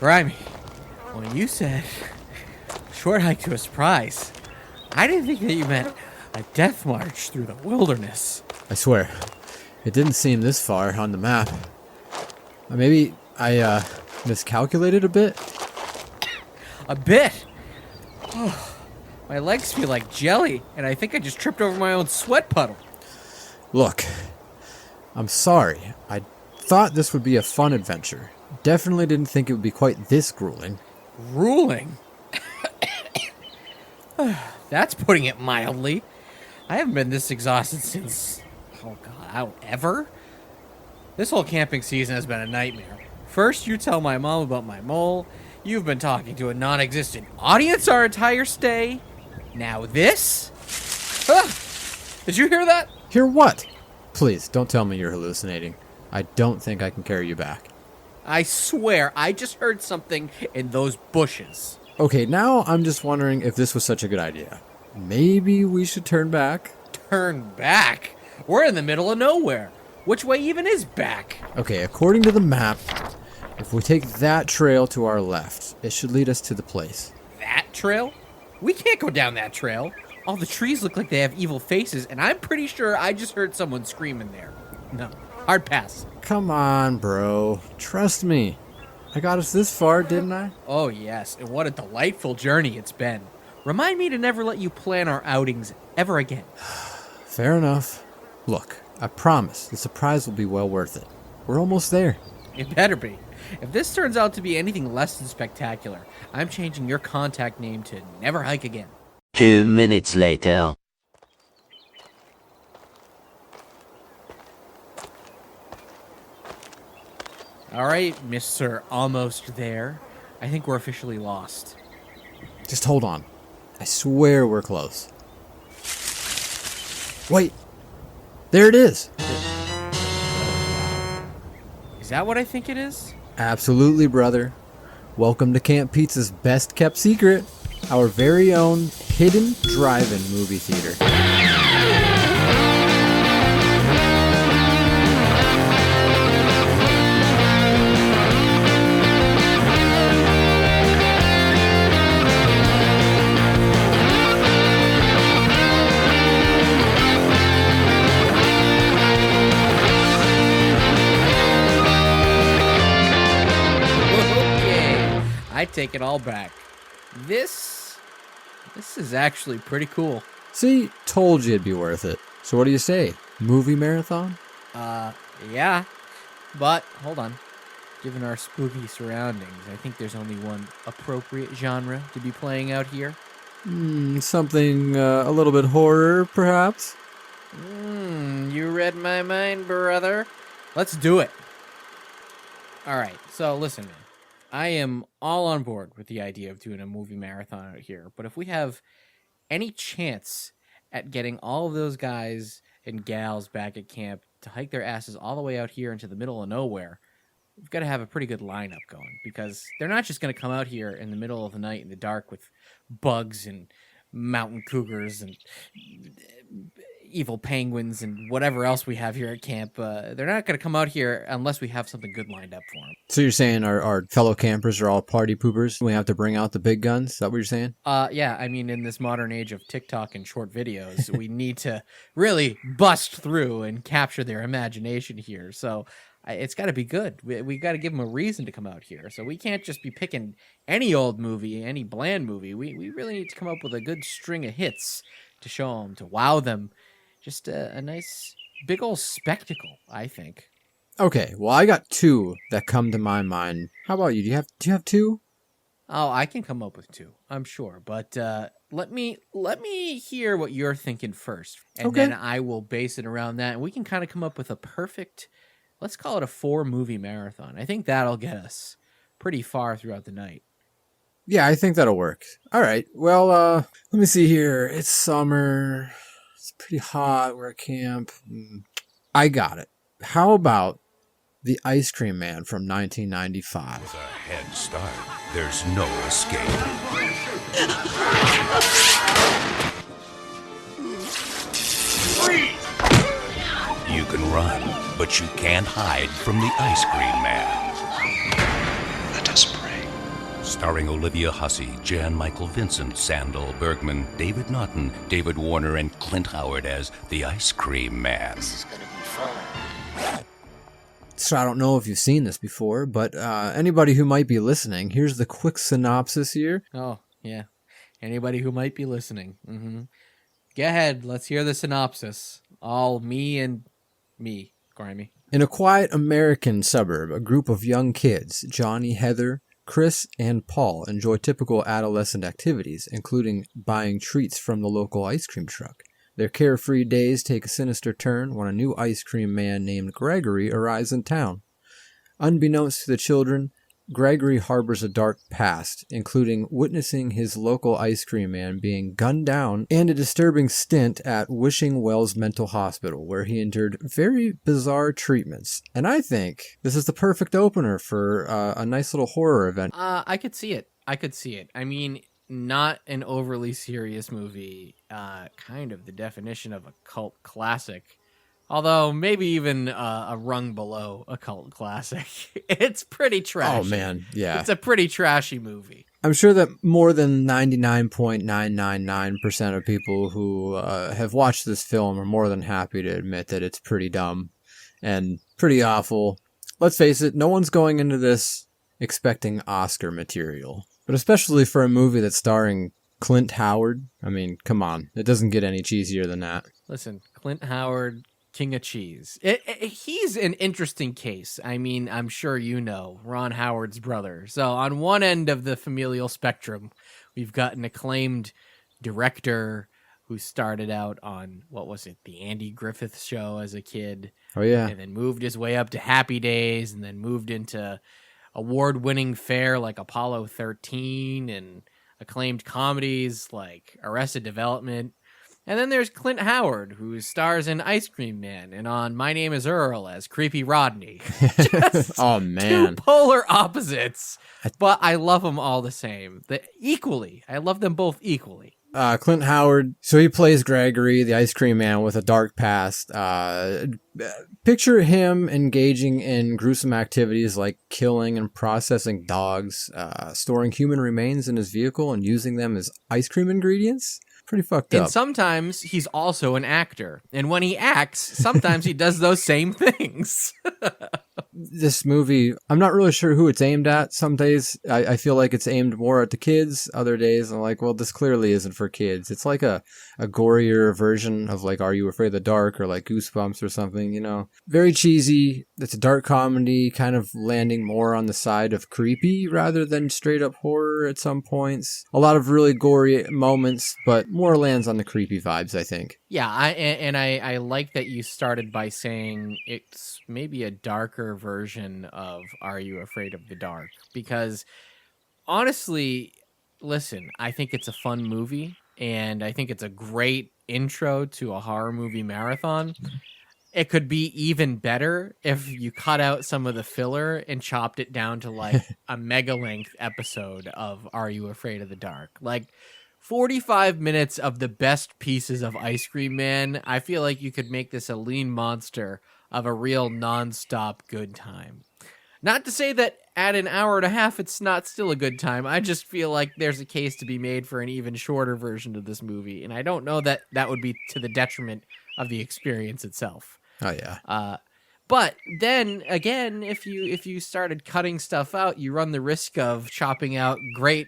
Grimey, when you said short hike to a surprise, I didn't think that you meant a death march through the wilderness. I swear, it didn't seem this far on the map. Maybe I miscalculated a bit? A bit? Oh, my legs feel like jelly, and I think I just tripped over my own sweat puddle. Look, I'm sorry. I thought this would be a fun adventure. Definitely didn't think it would be quite this grueling. Grueling? That's putting it mildly. I haven't been this exhausted since, oh God, ever? This whole camping season has been a nightmare. First, you tell my mom about my mole. You've been talking to a non-existent audience our entire stay. Now this? Did you hear that? Hear what? Please, don't tell me you're hallucinating. I don't think I can carry you back. I swear, I just heard something in those bushes. Okay, now I'm just wondering if this was such a good idea. Maybe we should turn back? Turn back? We're in the middle of nowhere. Which way even is back? Okay, according to the map, if we take that trail to our left, it should lead us to the place. That trail? We can't go down that trail. All the trees look like they have evil faces, and I'm pretty sure I just heard someone scream in there. No, hard pass. Come on, bro. Trust me. I got us this far, didn't I? Oh, yes, and what a delightful journey it's been. Remind me to never let you plan our outings ever again. Fair enough. Look, I promise the surprise will be well worth it. We're almost there. It better be. If this turns out to be anything less than spectacular, I'm changing your contact name to Never Hike Again. 2 minutes later. All right, Mr. Almost There. I think we're officially lost. Just hold on. I swear we're close. Wait. There it is. Is that what I think it is? Absolutely, brother. Welcome to Camp Pizza's best kept secret, our very own hidden drive-in movie theater. I take it all back. This is actually pretty cool. See, told you it'd be worth it. So what do you say? Movie marathon? Yeah. But, hold on. Given our spooky surroundings, I think there's only one appropriate genre to be playing out here. Something a little bit horror, perhaps? You read my mind, brother. Let's do it. Alright, so listen, man. I am all on board with the idea of doing a movie marathon out here, but if we have any chance at getting all of those guys and gals back at camp to hike their asses all the way out here into the middle of nowhere, we've got to have a pretty good lineup going, because they're not just going to come out here in the middle of the night in the dark with bugs and mountain cougars and evil penguins and whatever else we have here at camp. They're not going to come out here unless we have something good lined up for them. So you're saying our fellow campers are all party poopers? We have to bring out the big guns? Is that what you're saying? Yeah, I mean, in this modern age of TikTok and short videos, we need to really bust through and capture their imagination here. So it's got to be good. We got to give them a reason to come out here. So we can't just be picking any old movie, any bland movie. We really need to come up with a good string of hits to show them, to wow them. Just a nice big old spectacle, I think. Okay, well, I got two that come to my mind. How about you? Do you have two? Oh, I can come up with two, I'm sure. But let me hear what you're thinking first, and then I will base it around that, and we can kind of come up with a perfect, let's call it a 4-movie marathon. I think that'll get us pretty far throughout the night. Yeah, I think that'll work. All right. Well, let me see here. It's summer. It's pretty hot. We're at camp. I got it. How about The Ice Cream Man from 1995? With a head start, there's no escape. You can run, but you can't hide from the Ice Cream Man. Let us pray. Starring Olivia Hussey, Jan Michael Vincent, Sandal Bergman, David Naughton, David Warner, and Clint Howard as the Ice Cream Man. This is gonna be fun. So I don't know if you've seen this before, but anybody who might be listening, here's the quick synopsis here. Oh, yeah. Anybody who might be listening. Go ahead. Let's hear the synopsis. All me and me, Grimey. In a quiet American suburb, a group of young kids, Johnny, Heather, Chris, and Paul, enjoy typical adolescent activities, including buying treats from the local ice cream truck. Their carefree days take a sinister turn when a new ice cream man named Gregory arrives in town. Unbeknownst to the children, Gregory harbors a dark past, including witnessing his local ice cream man being gunned down and a disturbing stint at Wishing Wells Mental Hospital, where he endured very bizarre treatments. And I think this is the perfect opener for a nice little horror event. I could see it. I mean, not an overly serious movie. Kind of the definition of a cult classic. Although maybe even a rung below a cult classic. It's pretty trashy. Oh, man, yeah. It's a pretty trashy movie. I'm sure that more than 99.999% of people who have watched this film are more than happy to admit that it's pretty dumb and pretty awful. Let's face it, no one's going into this expecting Oscar material. But especially for a movie that's starring Clint Howard, I mean, come on. It doesn't get any cheesier than that. Listen, Clint Howard, King of Cheese. He's an interesting case. I mean, I'm sure you know, Ron Howard's brother. So on one end of the familial spectrum, we've got an acclaimed director who started out on, what was it, the Andy Griffith Show as a kid. Oh, yeah. And then moved his way up to Happy Days, and then moved into award-winning fare like Apollo 13 and acclaimed comedies like Arrested Development. And then there's Clint Howard, who stars in Ice Cream Man and on My Name is Earl as Creepy Rodney. Just oh, man. two polar opposites. But I love them all the same. Equally. I love them both equally. Clint Howard, so he plays Gregory, the ice cream man with a dark past. Picture him engaging in gruesome activities like killing and processing dogs, storing human remains in his vehicle and using them as ice cream ingredients. Pretty fucked up. And sometimes he's also an actor. And when he acts, sometimes he does those same things. This movie, I'm not really sure who it's aimed at. Some days I feel like it's aimed more at the kids. Other days I'm like, well, this clearly isn't for kids. It's like a gorier version of like Are You Afraid of the Dark or like Goosebumps or something, you know. Very cheesy. It's a dark comedy, kind of landing more on the side of creepy rather than straight up horror at some points. A lot of really gory moments, but more lands on the creepy vibes, I think. Yeah, I like that you started by saying it's maybe a darker version of Are You Afraid of the Dark? Because honestly, listen, I think it's a fun movie, and I think it's a great intro to a horror movie marathon. It could be even better if you cut out some of the filler and chopped it down to like a mega length episode of Are You Afraid of the Dark? Like 45 minutes of the best pieces of Ice Cream Man. I feel like you could make this a lean monster of a real non-stop good time. Not to say that at an hour and a half it's not still a good time. I just feel like there's a case to be made for an even shorter version of this movie, and I don't know that that would be to the detriment of the experience itself. Oh yeah. But then again, if you started cutting stuff out, you run the risk of chopping out great,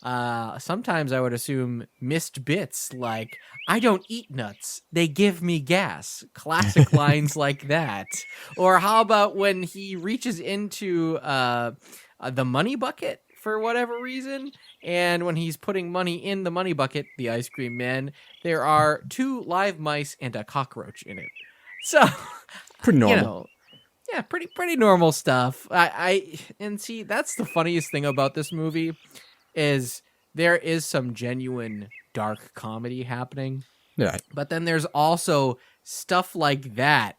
sometimes I would assume missed bits like, I don't eat nuts, they give me gas. Classic lines like that. Or how about when he reaches into the money bucket for whatever reason, and when he's putting money in the money bucket, the Ice Cream Man, there are 2 live mice and a cockroach in it. So, Pretty normal. You know, yeah, pretty normal stuff. And see, that's the funniest thing about this movie is there is some genuine dark comedy happening. Yeah. But then there's also stuff like that,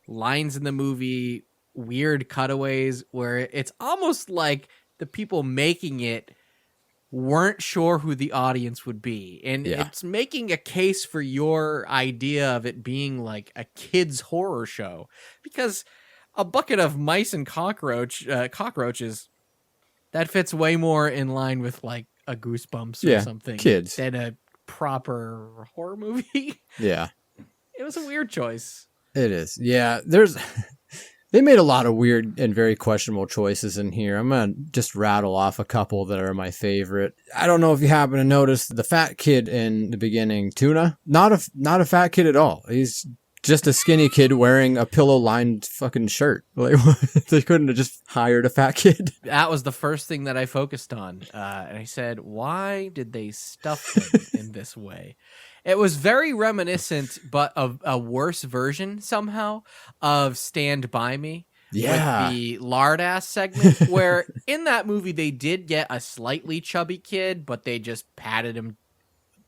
lines in the movie, weird cutaways where it's almost like the people making it weren't sure who the audience would be. And it's making a case for your idea of it being like a kid's horror show. Because a bucket of mice and cockroaches, That fits way more in line with like a Goosebumps or Yeah, something kids. than a proper horror movie. Yeah, It was a weird choice. it is. Yeah, there's. They made a lot of weird and very questionable choices in here. I'm going to just rattle off a couple that are my favorite. I don't know if you happen to notice the fat kid in the beginning, Tuna. Not a fat kid at all. He's just a skinny kid wearing a pillow-lined fucking shirt. Like, they couldn't have just hired a fat kid. That was the first thing that I focused on. And I said, why did they stuff him in this way? It was very reminiscent, but of a worse version somehow of Stand By Me. Yeah. With the lard ass segment, where in that movie they did get a slightly chubby kid, but they just patted him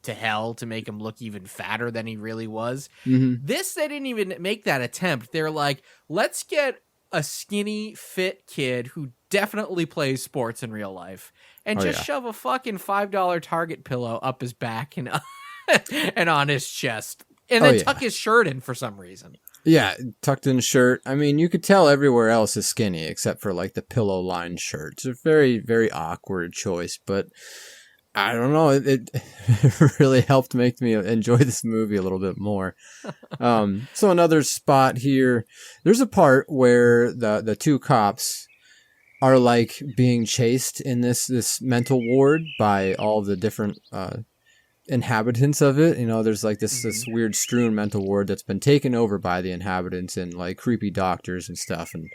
to hell to make him look even fatter than he really was. Mm-hmm. This, they didn't even make that attempt. They're like, let's get a skinny, fit kid who definitely plays sports in real life and shove a fucking $5 Target pillow up his back and and on his chest, and then tuck his shirt in for some reason. Yeah, tucked in shirt. I mean, you could tell everywhere else is skinny except for like the pillow-lined shirt. It's a very, very awkward choice, but I don't know. It really helped make me enjoy this movie a little bit more. So another spot here, there's a part where the two cops are like being chased in this mental ward by all the different inhabitants of it. You know, there's like this weird strewn mental ward that's been taken over by the inhabitants and like creepy doctors and stuff. And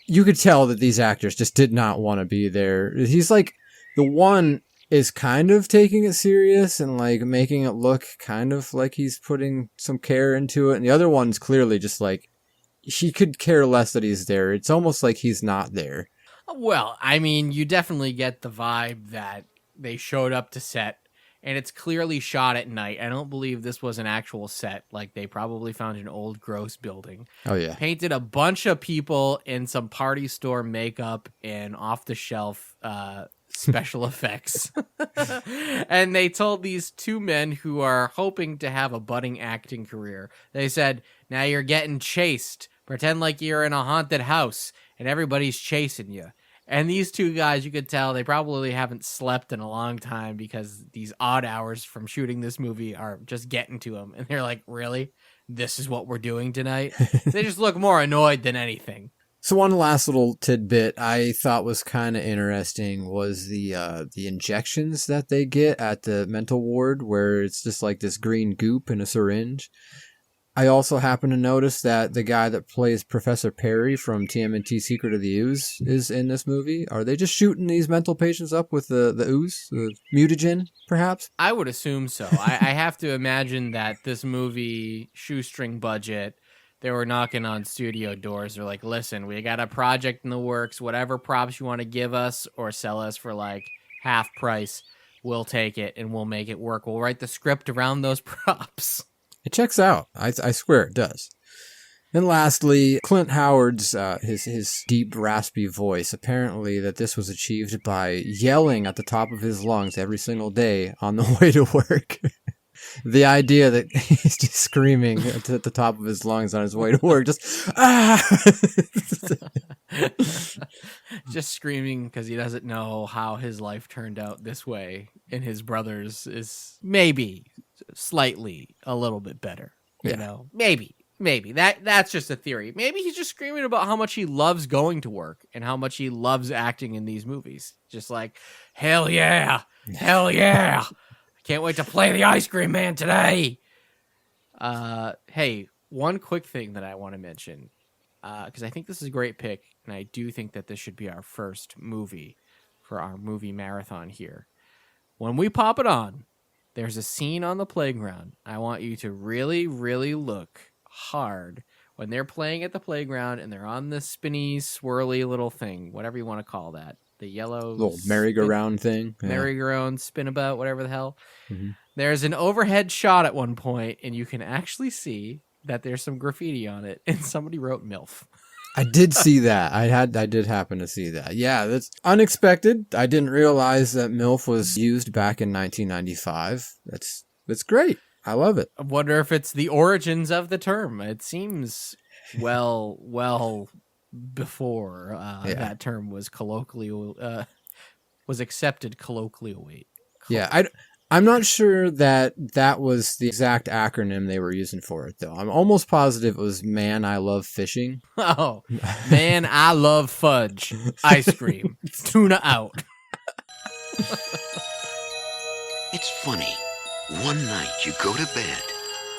you could tell that these actors just did not want to be there. He's like, the one is kind of taking it serious and like making it look kind of like he's putting some care into it. And the other one's clearly just like, he could care less that he's there. It's almost like he's not there. Well, I mean, you definitely get the vibe that they showed up to set and it's clearly shot at night. I don't believe this was an actual set. Like, they probably found an old gross building. Oh, yeah. Painted a bunch of people in some party store makeup and off-the-shelf special effects. And they told these two men who are hoping to have a budding acting career, they said, now you're getting chased. Pretend like you're in a haunted house and everybody's chasing you. And these two guys, you could tell they probably haven't slept in a long time because these odd hours from shooting this movie are just getting to them. And they're like, really? This is what we're doing tonight? They just look more annoyed than anything. So one last little tidbit I thought was kind of interesting was the injections that they get at the mental ward, where it's just like this green goop in a syringe. I also happen to notice that the guy that plays Professor Perry from TMNT Secret of the Ooze is in this movie. Are they just shooting these mental patients up with the ooze, the mutagen, perhaps? I would assume so. I have to imagine that this movie, shoestring budget, they were knocking on studio doors. They're like, listen, we got a project in the works. Whatever props you want to give us or sell us for like half price, we'll take it and we'll make it work. We'll write the script around those props. It checks out. I swear it does. And lastly, Clint Howard's his deep, raspy voice. Apparently that this was achieved by yelling at the top of his lungs every single day on the way to work. The idea that he's just screaming at the top of his lungs on his way to work, just just screaming because he doesn't know how his life turned out this way, and his brother's is maybe slightly a little bit better. You know, maybe that's just a theory. Maybe he's just screaming about how much he loves going to work and how much he loves acting in these movies. Just like, hell yeah. Can't wait to play the ice cream man today. Hey, one quick thing that I want to mention, because I think this is a great pick, and I do think that this should be our first movie for our movie marathon here. When we pop it on, there's a scene on the playground. I want you to really, really look hard when they're playing at the playground and they're on this spinny, swirly little thing, whatever you want to call that. The yellow little merry-go-round thing. Yeah. Merry-go-round, spinabout, whatever the hell. Mm-hmm. There's an overhead shot at one point, and you can actually see that there's some graffiti on it, and somebody wrote MILF. I did see that. I did happen to see that. Yeah, that's unexpected. I didn't realize that MILF was used back in 1995. That's great. I love it. I wonder if it's the origins of the term. It seems well before that term was was accepted colloquially. Yeah, I'm not sure that was the exact acronym they were using for it, though. I'm almost positive it was "Man, I Love Fishing." Oh, man, I love fudge. Ice cream. Tuna out. It's funny. One night you go to bed,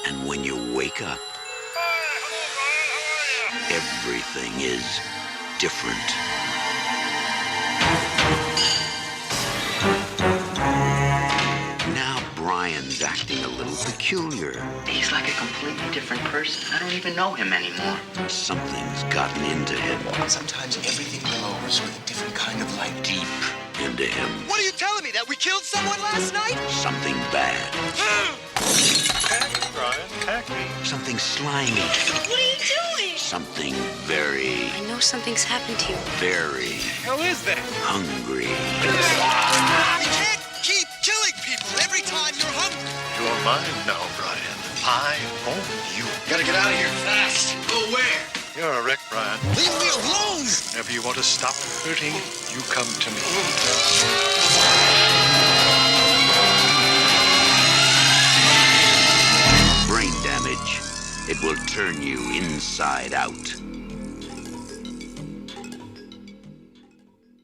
and when you wake up, everything is different. Now Brian's acting a little peculiar. He's like a completely different person. I don't even know him anymore. Something's gotten into him. Sometimes everything glows with a different kind of light. Deep into him. What are you telling me? That we killed someone last night? Something bad. Attack me, Brian. Attack me. Something slimy. What are you doing? Something very, I know something's happened to you. very Hell is that? hungry. You can't keep killing people every time you're hungry. You're mine now, Brian. I own you. Gotta get out of here fast. Go where? You're a wreck, Brian. Leave me alone. Whenever you want to stop hurting, you come to me. Brain damage. It will turn you inside out.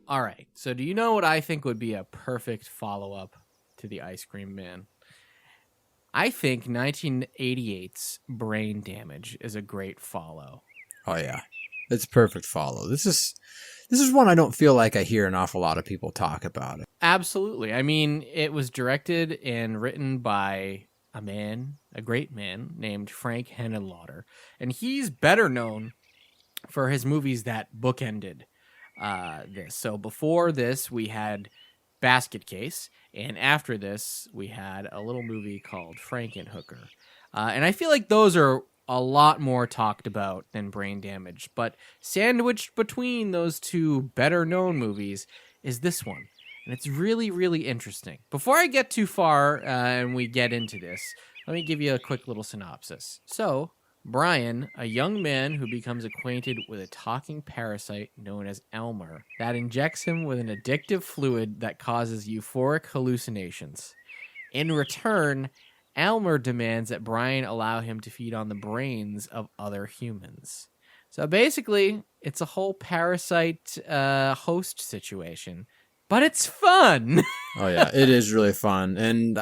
All right. So do you know what I think would be a perfect follow-up to The Ice Cream Man? I think 1988's Brain Damage is a great follow. Oh yeah, it's a perfect follow. This is one I don't feel like I hear an awful lot of people talk about it. Absolutely. I mean, it was directed and written by a great man named Frankenhooker, and he's better known for his movies that bookended this. So before this, we had Basket Case, and after this, we had a little movie called Frankenhooker. And I feel like those are a lot more talked about than Brain Damage, but sandwiched between those two better-known movies is this one. And it's really, really interesting. Before I get too far and we get into this, let me give you a quick little synopsis. So, Brian, a young man who becomes acquainted with a talking parasite known as Elmer that injects him with an addictive fluid that causes euphoric hallucinations. In return, Elmer demands that Brian allow him to feed on the brains of other humans. So basically, it's a whole parasite host situation. But it's fun! Oh yeah, it is really fun, and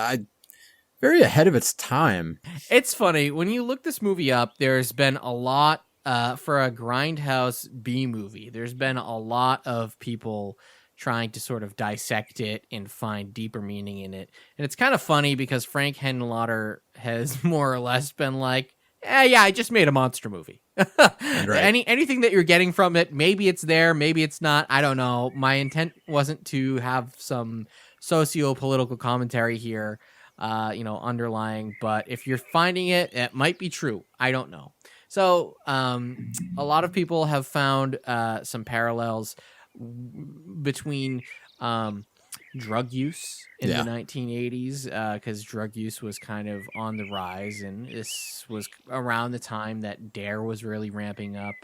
very ahead of its time. It's funny, when you look this movie up, there's been a lot, for a Grindhouse B movie, there's been a lot of people trying to sort of dissect it and find deeper meaning in it. And it's kind of funny because Frankenhooker has more or less been like, yeah, I just made a monster movie. Right. Anything that you're getting from it, maybe it's there, maybe it's not. I don't know. My intent wasn't to have some socio-political commentary here, underlying. But if you're finding it, it might be true. I don't know. So a lot of people have found some parallels between drug use in the 1980s, because drug use was kind of on the rise, and this was around the time that DARE was really ramping up,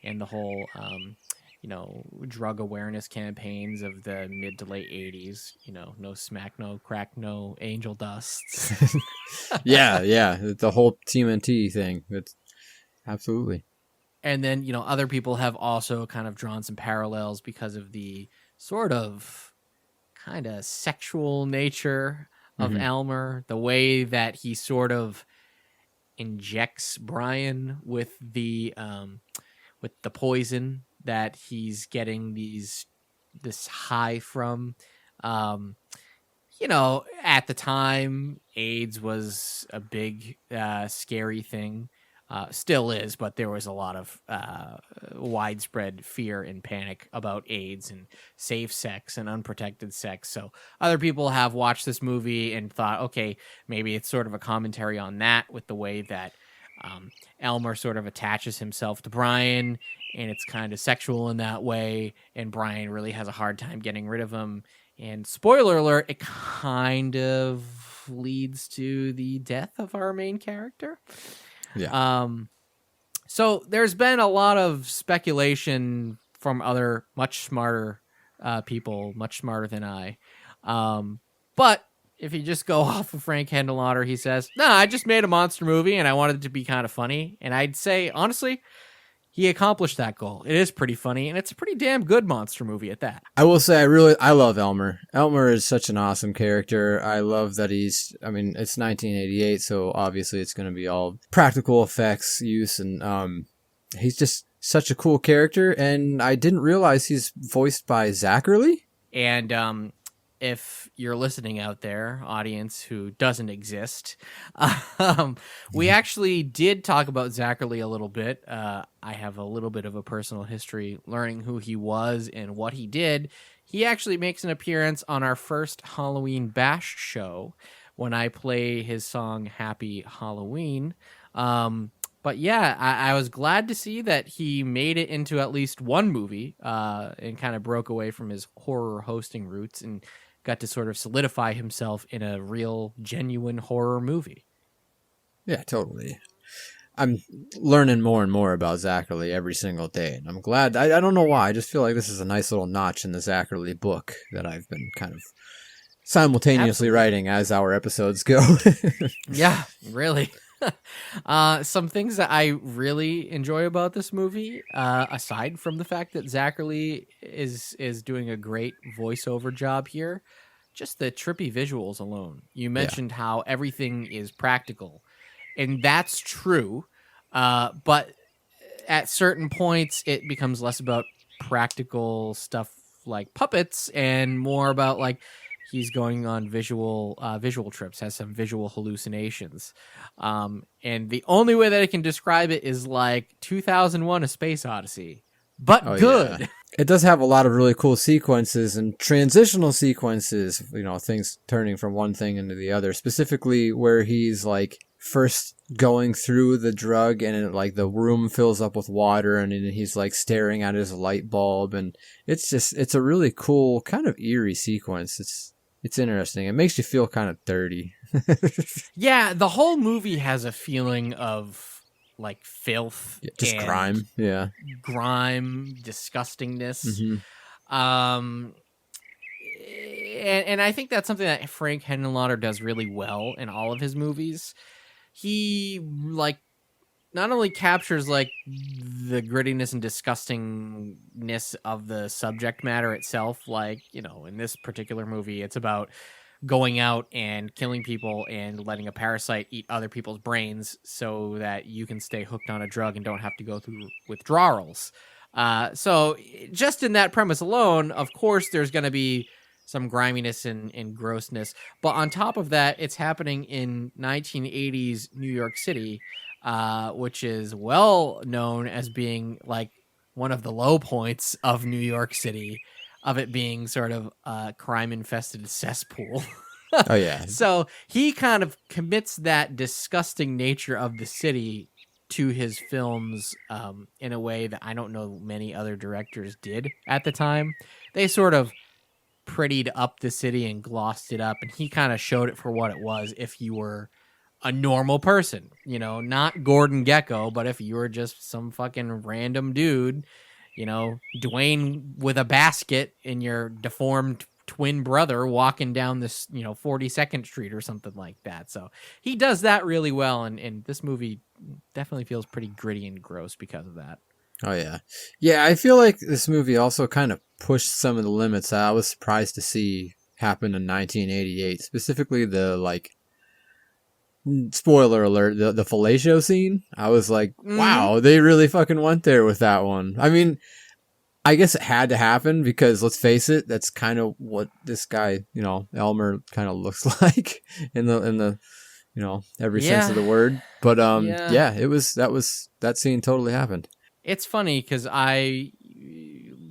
and the whole drug awareness campaigns of the mid to late 80s. No smack, no crack, no angel dust. yeah, the whole TMNT thing. It's absolutely. And then other people have also kind of drawn some parallels because of the sort of kind of sexual nature of Elmer, the way that he sort of injects Brian with the poison that he's getting this high from. At the time, AIDS was a big scary thing. Still is, but there was a lot of widespread fear and panic about AIDS and safe sex and unprotected sex. So other people have watched this movie and thought, okay, maybe it's sort of a commentary on that, with the way that Elmer sort of attaches himself to Brian, and it's kind of sexual in that way, and Brian really has a hard time getting rid of him. And spoiler alert, it kind of leads to the death of our main character. Yeah. So there's been a lot of speculation from other much smarter people, much smarter than I. But if you just go off of Frank Henenlotter, he says, "No, I just made a monster movie and I wanted it to be kind of funny." And I'd say, honestly, he accomplished that goal. It is pretty funny, and it's a pretty damn good monster movie at that. I will say I love Elmer. Elmer is such an awesome character. I love that it's 1988, so obviously it's going to be all practical effects use, and he's just such a cool character, and I didn't realize he's voiced by Zachary. And if you're listening out there, audience who doesn't exist, we actually did talk about Zachary a little bit. I have a little bit of a personal history learning who he was and what he did. He actually makes an appearance on our first Halloween Bash show when I play his song Happy Halloween. But yeah, I was glad to see that he made it into at least one movie and kind of broke away from his horror hosting roots and got to sort of solidify himself in a real, genuine horror movie. Yeah, totally. I'm learning more and more about Zachary every single day, and I'm glad. I don't know why. I just feel like this is a nice little notch in the Zachary book that I've been kind of simultaneously writing as our episodes go. Yeah, really. Some things that I really enjoy about this movie, aside from the fact that Zachary is doing a great voiceover job here, just the trippy visuals alone. You mentioned how everything is practical, and that's true. But at certain points, it becomes less about practical stuff like puppets and more about like he's going on visual trips, has some visual hallucinations. And the only way that I can describe it is like 2001: A Space Odyssey, but good. Yeah. It does have a lot of really cool sequences and transitional sequences, things turning from one thing into the other, specifically where he's like first going through the drug and like the room fills up with water and he's like staring at his light bulb, and it's a really cool kind of eerie sequence. It's interesting. It makes you feel kind of dirty. Yeah, the whole movie has a feeling of like filth, just and crime. Yeah, grime, disgustingness. Mm-hmm. And I think that's something that Frank Henenlotter does really well in all of his movies. He like not only captures like the grittiness and disgustingness of the subject matter itself, like, in this particular movie, it's about going out and killing people and letting a parasite eat other people's brains so that you can stay hooked on a drug and don't have to go through withdrawals. So just in that premise alone, of course, there's going to be some griminess and grossness. But on top of that, it's happening in 1980s New York City, which is well known as being like one of the low points of New York City, of it being sort of a crime-infested cesspool. Oh, yeah. So he kind of commits that disgusting nature of the city to his films in a way that I don't know many other directors did at the time. They sort of prettied up the city and glossed it up, and he kind of showed it for what it was if you were a normal person, not Gordon Gekko, but if you were just some fucking random dude, Dwayne with a basket and your deformed twin brother walking down this, 42nd Street or something like that. So he does that really well, and this movie definitely feels pretty gritty and gross because of that. Oh, yeah. Yeah, I feel like this movie also kind of pushed some of the limits that I was surprised to see happen in 1988. Specifically the, like, spoiler alert, the fellatio scene. I was like, wow, they really fucking went there with that one. I mean, I guess it had to happen because, let's face it, that's kind of what this guy, Elmer kind of looks like in the every sense of the word. But, that scene totally happened. It's funny because I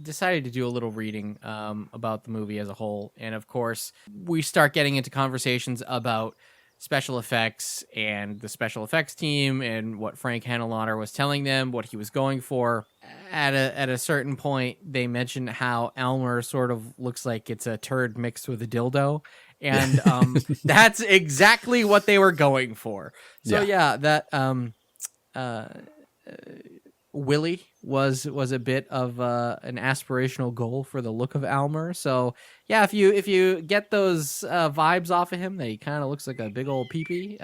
decided to do a little reading about the movie as a whole. And of course, we start getting into conversations about special effects and the special effects team and what Frank Henenlotter was telling them, what he was going for. At a certain point, they mentioned how Elmer sort of looks like it's a turd mixed with a dildo. And that's exactly what they were going for. So Willie was a bit of an aspirational goal for the look of Almer. So yeah, if you get those vibes off of him, that he kind of looks like a big old peepee.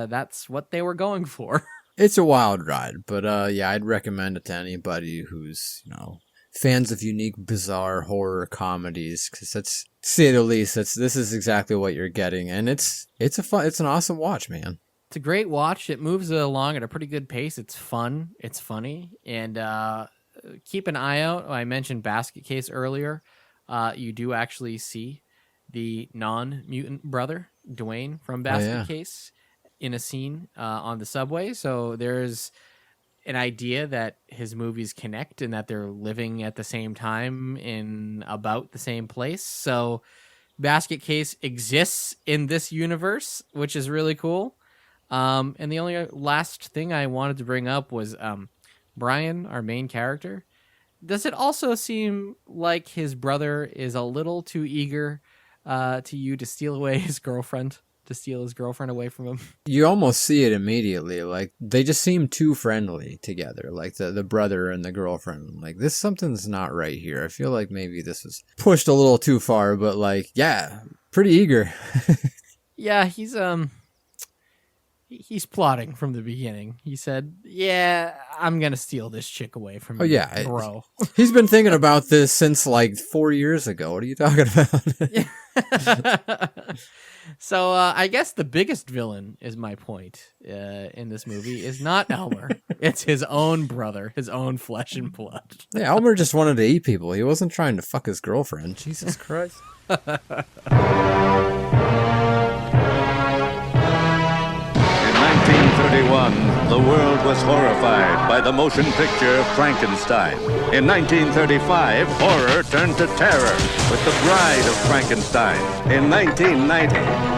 That's what they were going for. It's a wild ride, but yeah, I'd recommend it to anybody who's, fans of unique, bizarre horror comedies, because that's, to say the least, this is exactly what you're getting, and it's an awesome watch, man. It's a great watch. It moves along at a pretty good pace. It's fun. It's funny. And keep an eye out. I mentioned Basket Case earlier. You do actually see the non-mutant brother, Dwayne, from Basket Case in a scene on the subway. So there's an idea that his movies connect and that they're living at the same time in about the same place. So Basket Case exists in this universe, which is really cool. And the only last thing I wanted to bring up was Brian, our main character. Does it also seem like his brother is a little too eager to steal his girlfriend away from him? You almost see it immediately. Like, they just seem too friendly together, like the brother and the girlfriend. Like, something's not right here. I feel like maybe this was pushed a little too far, but yeah, pretty eager. Yeah, he's plotting from the beginning. He said, yeah, I'm going to steal this chick away from you, bro. He's been thinking about this since 4 years ago. What are you talking about? So I guess the biggest villain, is my point, in this movie, is not Elmer. It's his own brother, his own flesh and blood. Yeah, Elmer just wanted to eat people. He wasn't trying to fuck his girlfriend. Jesus Christ. In 1931, the world was horrified by the motion picture Frankenstein. In 1935, horror turned to terror with The Bride of Frankenstein. In 1990,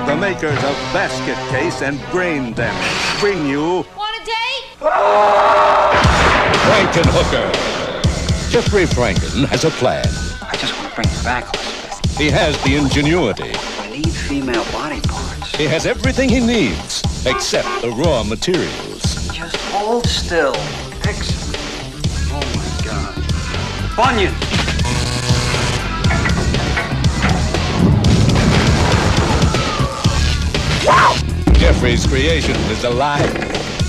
the makers of Basket Case and Brain Damage bring you... Want a date? Frankenhooker. Jeffrey Franken has a plan. I just want to bring you back, Elizabeth. He has the ingenuity. I need female body parts. He has everything he needs, except the raw materials. Just hold still. Excellent. Oh my God. Bunyan! Wow! Jeffrey's creation is alive.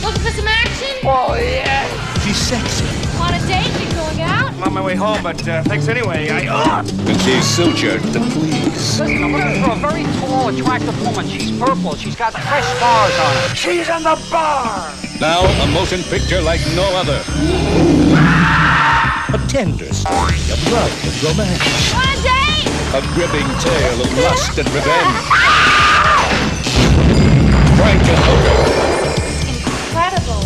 Looking for some action? Oh, yeah. She's sexy. Want a date? You going out? I'm on my way home, but thanks anyway. And she's sutured to please. Listen, I'm looking for a very tall, attractive woman. She's purple. She's got fresh stars on her. She's in the bar! Now a motion picture like no other. A tender story of love and romance. Want a date? A gripping tale of lust and revenge. Frankenhooker. Incredible.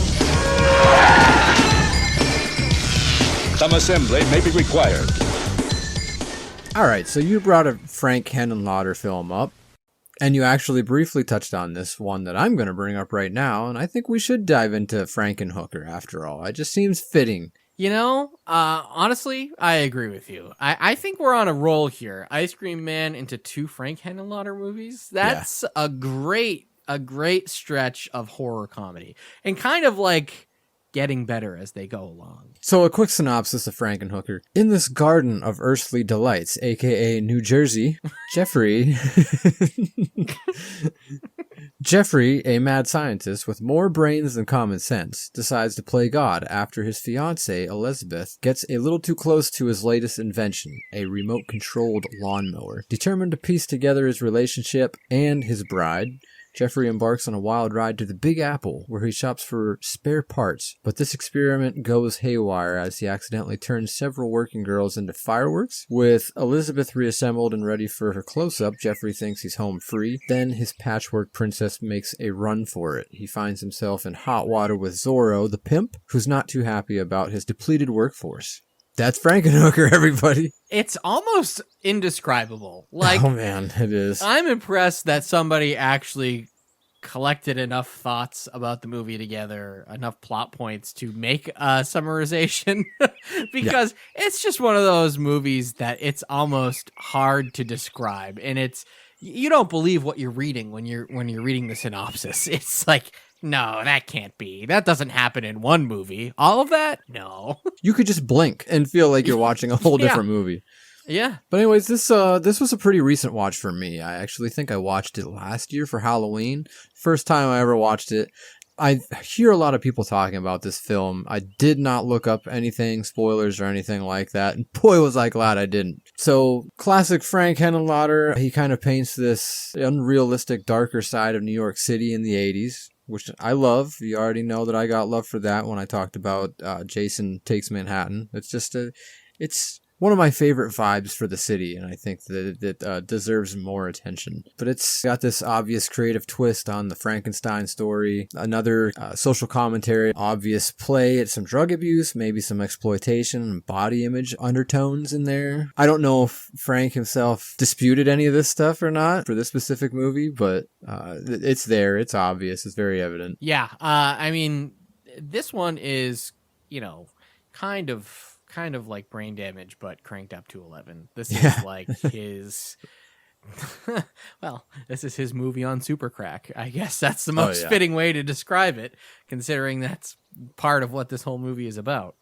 Some assembly may be required. All right, so you brought a Frank Henenlotter film up, and you actually briefly touched on this one that I'm going to bring up right now, and I think we should dive into Frankenhooker after all. It just seems fitting. Honestly, I agree with you. I think we're on a roll here. Ice Cream Man into 2 Frank Henenlotter movies. That's a great stretch of horror comedy, and kind of getting better as they go along. So a quick synopsis of Frankenhooker. In this garden of earthly delights, aka New Jersey, Jeffrey, a mad scientist with more brains than common sense, decides to play God after his fiancée, Elizabeth, gets a little too close to his latest invention, a remote-controlled lawnmower. Determined to piece together his relationship and his bride, Jeffrey embarks on a wild ride to the Big Apple, where he shops for spare parts, but this experiment goes haywire as he accidentally turns several working girls into fireworks. With Elizabeth reassembled and ready for her close-up, Jeffrey thinks he's home free. Then his patchwork princess makes a run for it. He finds himself in hot water with Zorro, the pimp, who's not too happy about his depleted workforce. That's Frankenhooker, everybody. It's almost indescribable. Oh man, it is. I'm impressed that somebody actually collected enough thoughts about the movie together, enough plot points to make a summarization, because it's just one of those movies that it's almost hard to describe, and you don't believe what you're reading when you're reading the synopsis. It's No, that can't be. That doesn't happen in one movie. All of that? No. You could just blink and feel like you're watching a whole different movie. Yeah. But anyways, this was a pretty recent watch for me. I actually think I watched it last year for Halloween. First time I ever watched it. I hear a lot of people talking about this film. I did not look up anything, spoilers or anything like that. And boy, was I glad I didn't. So, classic Frank Henenlotter. He kind of paints this unrealistic, darker side of New York City in the 80s. Which I love. You already know that I got love for that when I talked about Jason Takes Manhattan. It's one of my favorite vibes for the city, and I think that it deserves more attention. But it's got this obvious creative twist on the Frankenstein story, another social commentary, obvious play at some drug abuse, maybe some exploitation and body image undertones in there. I don't know if Frank himself disputed any of this stuff or not for this specific movie, but it's there, it's obvious, it's very evident. Yeah, I mean, this one is, kind of like Brain Damage, but cranked up to 11. This is like his, well, this is his movie on super crack. I guess that's the most fitting way to describe it, considering that's part of what this whole movie is about.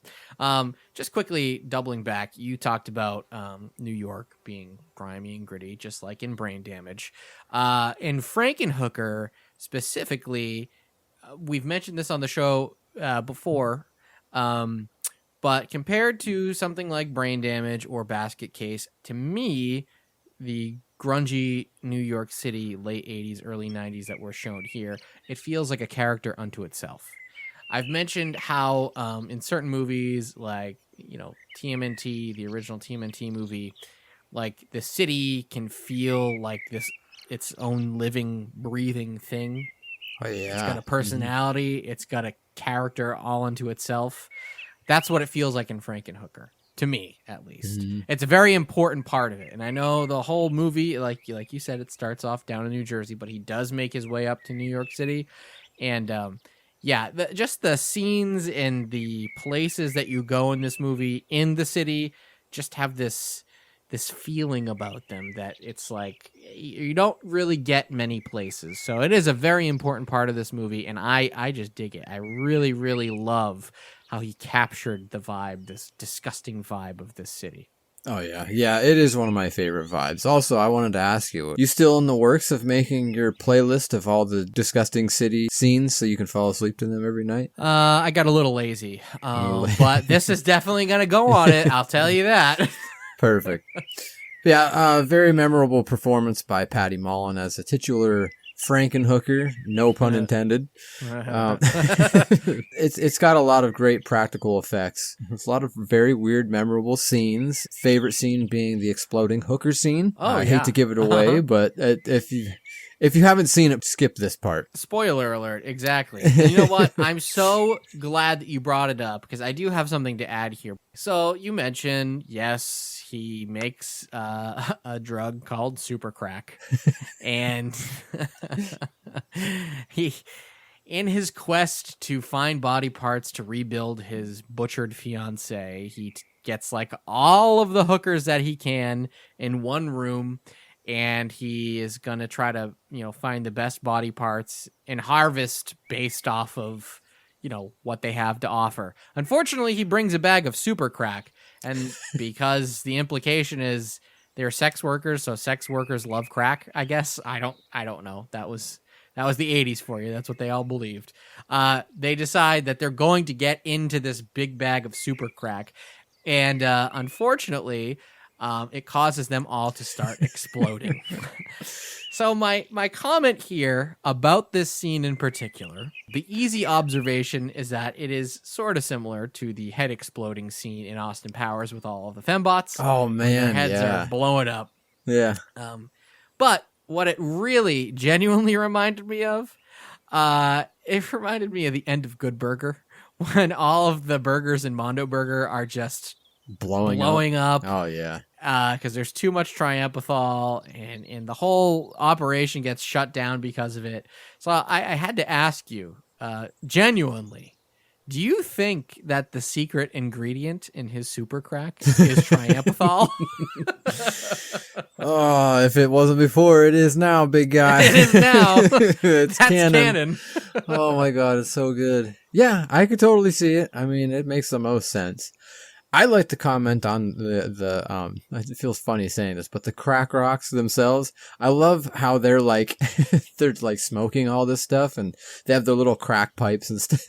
Just quickly doubling back, you talked about New York being grimy and gritty, just like in Brain Damage. In Frankenhooker, specifically, we've mentioned this on the show before, but compared to something like Brain Damage or Basket Case, to me, the grungy New York City late 80s, early 90s that were shown here, it feels like a character unto itself. I've mentioned how in certain movies like, TMNT, the original TMNT movie, like the city can feel like its own living, breathing thing. Oh, yeah. It's got a personality. Mm-hmm. It's got a character all unto itself. That's what it feels like in Frankenhooker, to me, at least. Mm-hmm. It's a very important part of it. And I know the whole movie, like you said, it starts off down in New Jersey, but he does make his way up to New York City. And, just the scenes and the places that you go in this movie in the city just have this feeling about them that it's like you don't really get many places. So it is a very important part of this movie, and I just dig it. I really, really love how he captured the vibe, this disgusting vibe of this city. Oh, yeah. Yeah, it is one of my favorite vibes. Also, I wanted to ask you still in the works of making your playlist of all the disgusting city scenes so you can fall asleep to them every night? I got a little lazy, but this is definitely going to go on it. I'll tell you that. Perfect. Yeah, very memorable performance by Patty Mullen as a titular Frankenhooker, no pun intended. It's got a lot of great practical effects. There's a lot of very weird, memorable scenes. Favorite scene being the exploding hooker scene. I hate to give it away, but if you haven't seen it, skip this part. Spoiler alert, exactly. You know what? I'm so glad that you brought it up because I do have something to add here. So you mentioned, yes, he makes a drug called super crack. And he, in his quest to find body parts to rebuild his butchered fiancée, he gets like all of the hookers that he can in one room. And he is going to try to, find the best body parts and harvest based off of, what they have to offer. Unfortunately, he brings a bag of super crack. And because the implication is they're sex workers, so sex workers love crack, I guess. I don't know. That was the 80s for you. That's what they all believed. They decide that they're going to get into this big bag of super crack. And unfortunately, it causes them all to start exploding. So my comment here about this scene in particular, the easy observation is that it is sort of similar to the head exploding scene in Austin Powers with all of the fembots. Oh, man, their heads are blowing up. Yeah. But what it really genuinely reminded me of, it reminded me of the end of Good Burger, when all of the burgers in Mondo Burger are just blowing up. Oh, yeah. Because there's too much triamphethol, and the whole operation gets shut down because of it. So I had to ask you, genuinely, Do you think that the secret ingredient in his super crack is triamethol? Oh, if it wasn't before, it is now, big guy. It is now. It's That's canon. canon. Oh my god, it's so good. Yeah, I could totally see it. I mean, it makes the most sense. I like to comment on it feels funny saying this, but the crack rocks themselves, I love how they're like, they're like smoking all this stuff and they have their little crack pipes and stuff.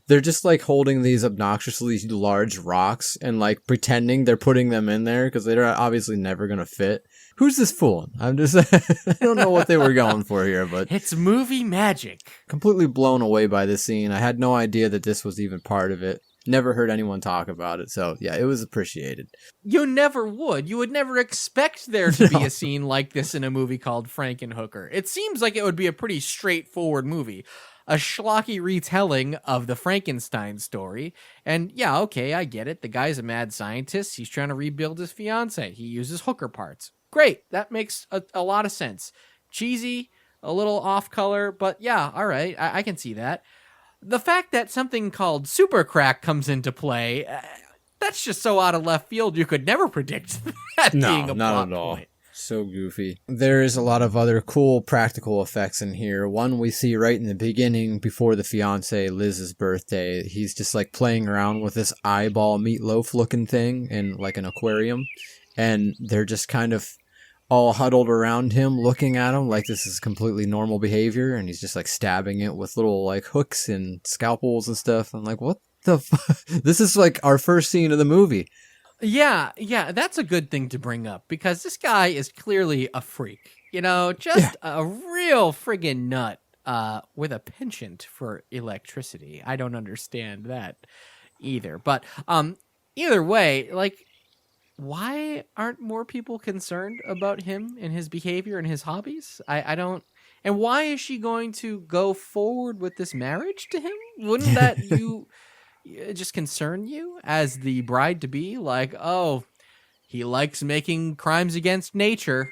They're just like holding these obnoxiously large rocks and like pretending they're putting them in there because they're obviously never going to fit. Who's this fooling? I'm just, I don't know what they were going for here, but it's movie magic. Completely blown away by this scene. I had no idea that this was even part of it. Never heard anyone talk about it. So yeah, it was appreciated. You never would. You would never expect there to be a scene like this in a movie called Frankenhooker. It seems like it would be a pretty straightforward movie. A schlocky retelling of the Frankenstein story. And yeah, okay, I get it. The guy's a mad scientist. He's trying to rebuild his fiance. He uses hooker parts. Great. That makes a lot of sense. Cheesy, a little off color, but yeah, all right. I can see that. The fact that something called super crack comes into play, that's just so out of left field you could never predict that being a not plot at all. point. So goofy. There is a lot of other cool practical effects in here. One we see right in the beginning before the fiance Liz's birthday. He's just like playing around with this eyeball meatloaf looking thing in like an aquarium. And they're just kind of all huddled around him looking at him like this is completely normal behavior, and he's just like stabbing it with little like hooks and scalpels and stuff. I'm like, what the fuck? This is like our first scene of the movie. Yeah, that's a good thing to bring up because this guy is clearly a freak. You know, just a real friggin' nut with a penchant for electricity. I don't understand that either. But either way, like, why aren't more people concerned about him and his behavior and his hobbies? I don't. And why is she going to go forward with this marriage to him? Wouldn't that just concern you as the bride-to-be? Like, oh, he likes making crimes against nature,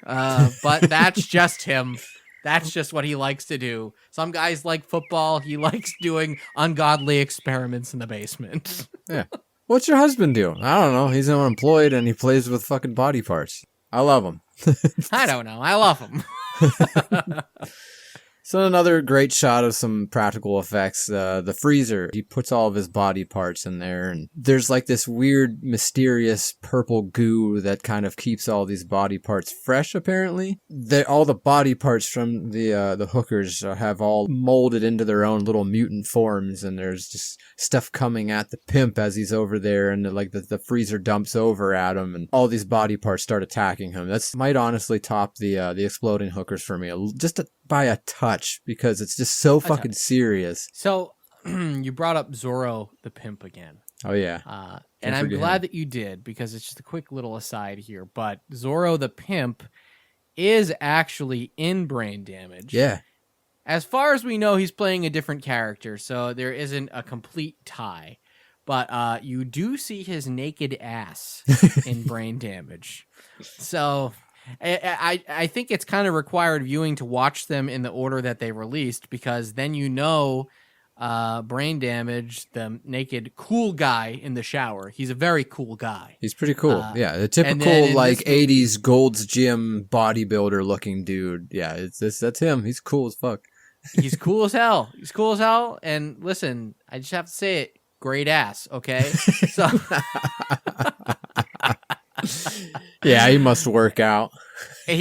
but that's just him. That's just what he likes to do. Some guys like football. He likes doing ungodly experiments in the basement. Yeah. What's your husband do? I don't know. He's unemployed and he plays with fucking body parts. I love him. I don't know. I love him. So another great shot of some practical effects. The freezer, he puts all of his body parts in there, and there's like this weird, mysterious purple goo that kind of keeps all these body parts fresh, apparently. All the body parts from the hookers have all molded into their own little mutant forms, and there's just stuff coming at the pimp as he's over there, and the freezer dumps over at him, and all these body parts start attacking him. That might honestly top the exploding hookers for me, just by a touch, because it's just so fucking serious. So you brought up Zorro the pimp again. Oh yeah. And I'm glad that you did, because it's just a quick little aside here, but Zorro the pimp is actually in Brain Damage. Yeah. As far as we know, he's playing a different character, so there isn't a complete tie. But you do see his naked ass in Brain Damage. So I think it's kind of required viewing to watch them in the order that they released, because then you know Brain Damage, the naked cool guy in the shower. He's a very cool guy. He's pretty cool. Yeah, the typical like 80s Gold's Gym bodybuilder looking dude. Yeah, that's him. He's cool as fuck. He's cool as hell. He's cool as hell. And listen, I just have to say it. Great ass, okay? So yeah, he must work out. Yeah,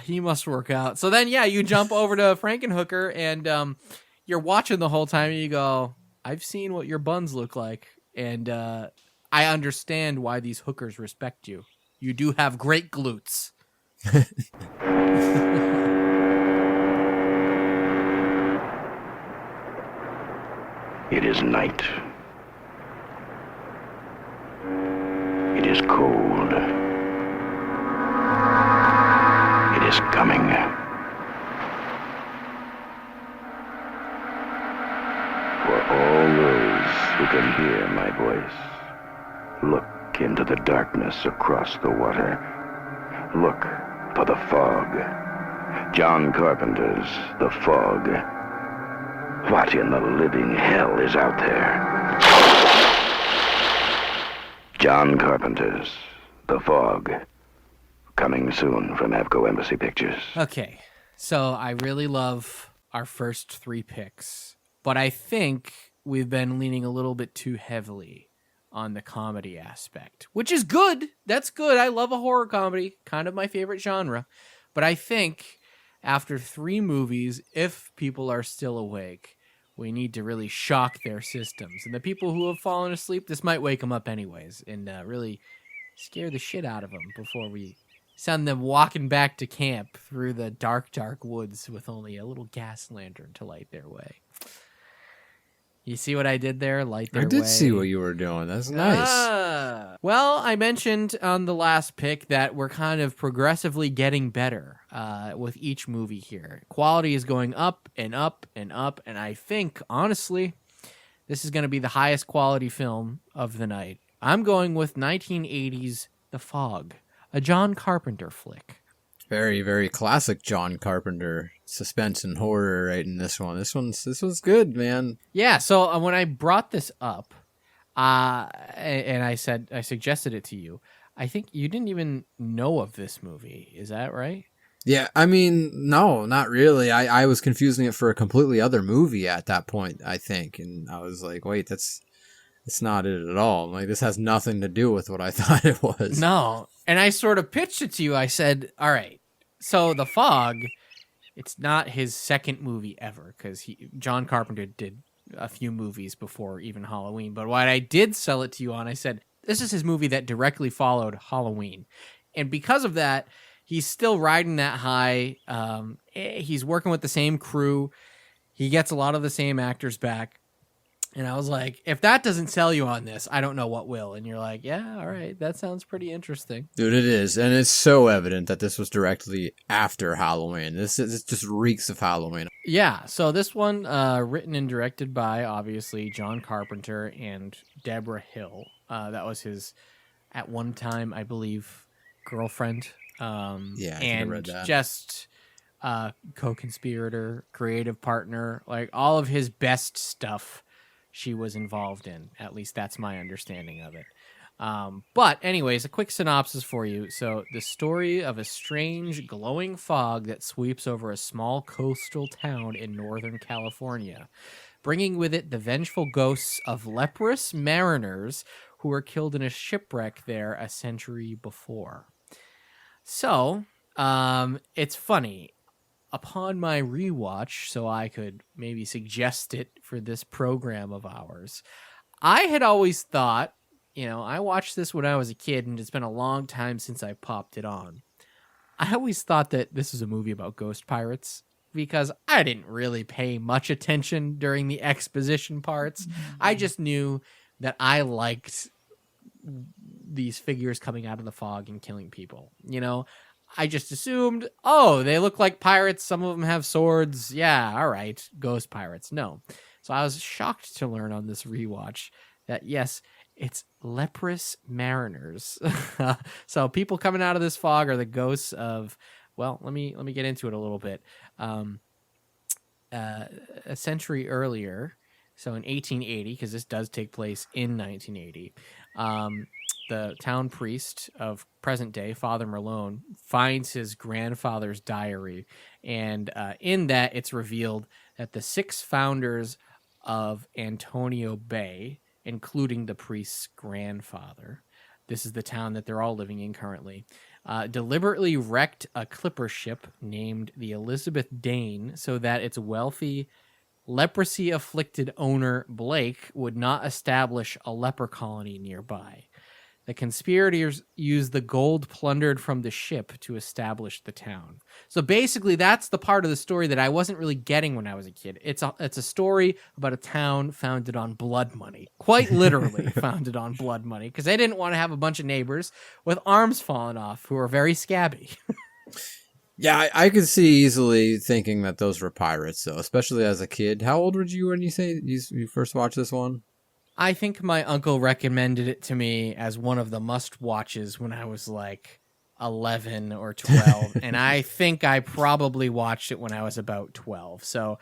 he must work out. So then, yeah, you jump over to Frankenhooker, and you're watching the whole time, and you go, I've seen what your buns look like, and I understand why these hookers respect you. You do have great glutes. It is night. It is cold. It is coming. For all those who can hear my voice, look into the darkness across the water. Look for the fog. John Carpenter's The Fog. What in the living hell is out there? John Carpenter's The Fog. Coming soon from Avco Embassy Pictures. Okay, so I really love our first 3 picks, but I think we've been leaning a little bit too heavily on the comedy aspect, which is good. That's good. I love a horror comedy, kind of my favorite genre. But I think after 3 movies, if people are still awake, we need to really shock their systems. And the people who have fallen asleep, this might wake them up anyways and really scare the shit out of them before we send them walking back to camp through the dark, dark woods with only a little gas lantern to light their way. You see what I did there? Light their way. I did see what you were doing. That's nice. Well, I mentioned on the last pick that we're kind of progressively getting better with each movie here. Quality is going up and up and up, and I think, honestly, this is going to be the highest quality film of the night. I'm going with 1980's The Fog, a John Carpenter flick. Very, very classic John Carpenter suspense and horror right in this one. This was good, man. Yeah, so when I brought this up, and I suggested it to you, I think you didn't even know of this movie. Is that right? Yeah, I mean, no, not really. I was confusing it for a completely other movie at that point, I think. And I was like, wait, that's not it at all. Like, this has nothing to do with what I thought it was. No. And I sort of pitched it to you. I said, all right, so The Fog, it's not his second movie ever, because John Carpenter did a few movies before even Halloween. But what I did sell it to you on, I said, this is his movie that directly followed Halloween. And because of that, he's still riding that high. He's working with the same crew. He gets a lot of the same actors back. And I was like, if that doesn't sell you on this, I don't know what will. And you're like, yeah, all right, that sounds pretty interesting. Dude, it is. And it's so evident that this was directly after Halloween. This just reeks of Halloween. Yeah, so this one, written and directed by, obviously, John Carpenter and Deborah Hill. That was his, at one time, I believe, girlfriend. Yeah, I and read that. Just co-conspirator, creative partner, like all of his best stuff she was involved in. At least that's my understanding of it. But anyways, a quick synopsis for you. So the story of a strange glowing fog that sweeps over a small coastal town in Northern California, bringing with it the vengeful ghosts of leprous mariners who were killed in a shipwreck there a century before. So, it's funny. Upon my rewatch, so I could maybe suggest it for this program of ours, I had always thought, I watched this when I was a kid, and it's been a long time since I popped it on. I always thought that this was a movie about ghost pirates, because I didn't really pay much attention during the exposition parts. I just knew that I liked these figures coming out of the fog and killing people, I just assumed, they look like pirates. Some of them have swords. Yeah, all right, ghost pirates. No. So I was shocked to learn on this rewatch that, yes, it's leprous mariners. So people coming out of this fog are the ghosts of, well, let me get into it a little bit. A century earlier, so in 1880, because this does take place in 1980, the town priest of present day, Father Merlone, finds his grandfather's diary. And in that, it's revealed that the 6 founders of Antonio Bay, including the priest's grandfather, this is the town that they're all living in currently, deliberately wrecked a clipper ship named the Elizabeth Dane so that its wealthy, leprosy-afflicted owner, Blake, would not establish a leper colony nearby. The conspirators used the gold plundered from the ship to establish the town. So basically, that's the part of the story that I wasn't really getting when I was a kid. It's a story about a town founded on blood money. Quite literally founded on blood money, because they didn't want to have a bunch of neighbors with arms falling off who are very scabby. Yeah, I could see easily thinking that those were pirates, though, especially as a kid. How old were you when you first watched this one? I think my uncle recommended it to me as one of the must-watches when I was like 11 or 12, and I think I probably watched it when I was about 12. So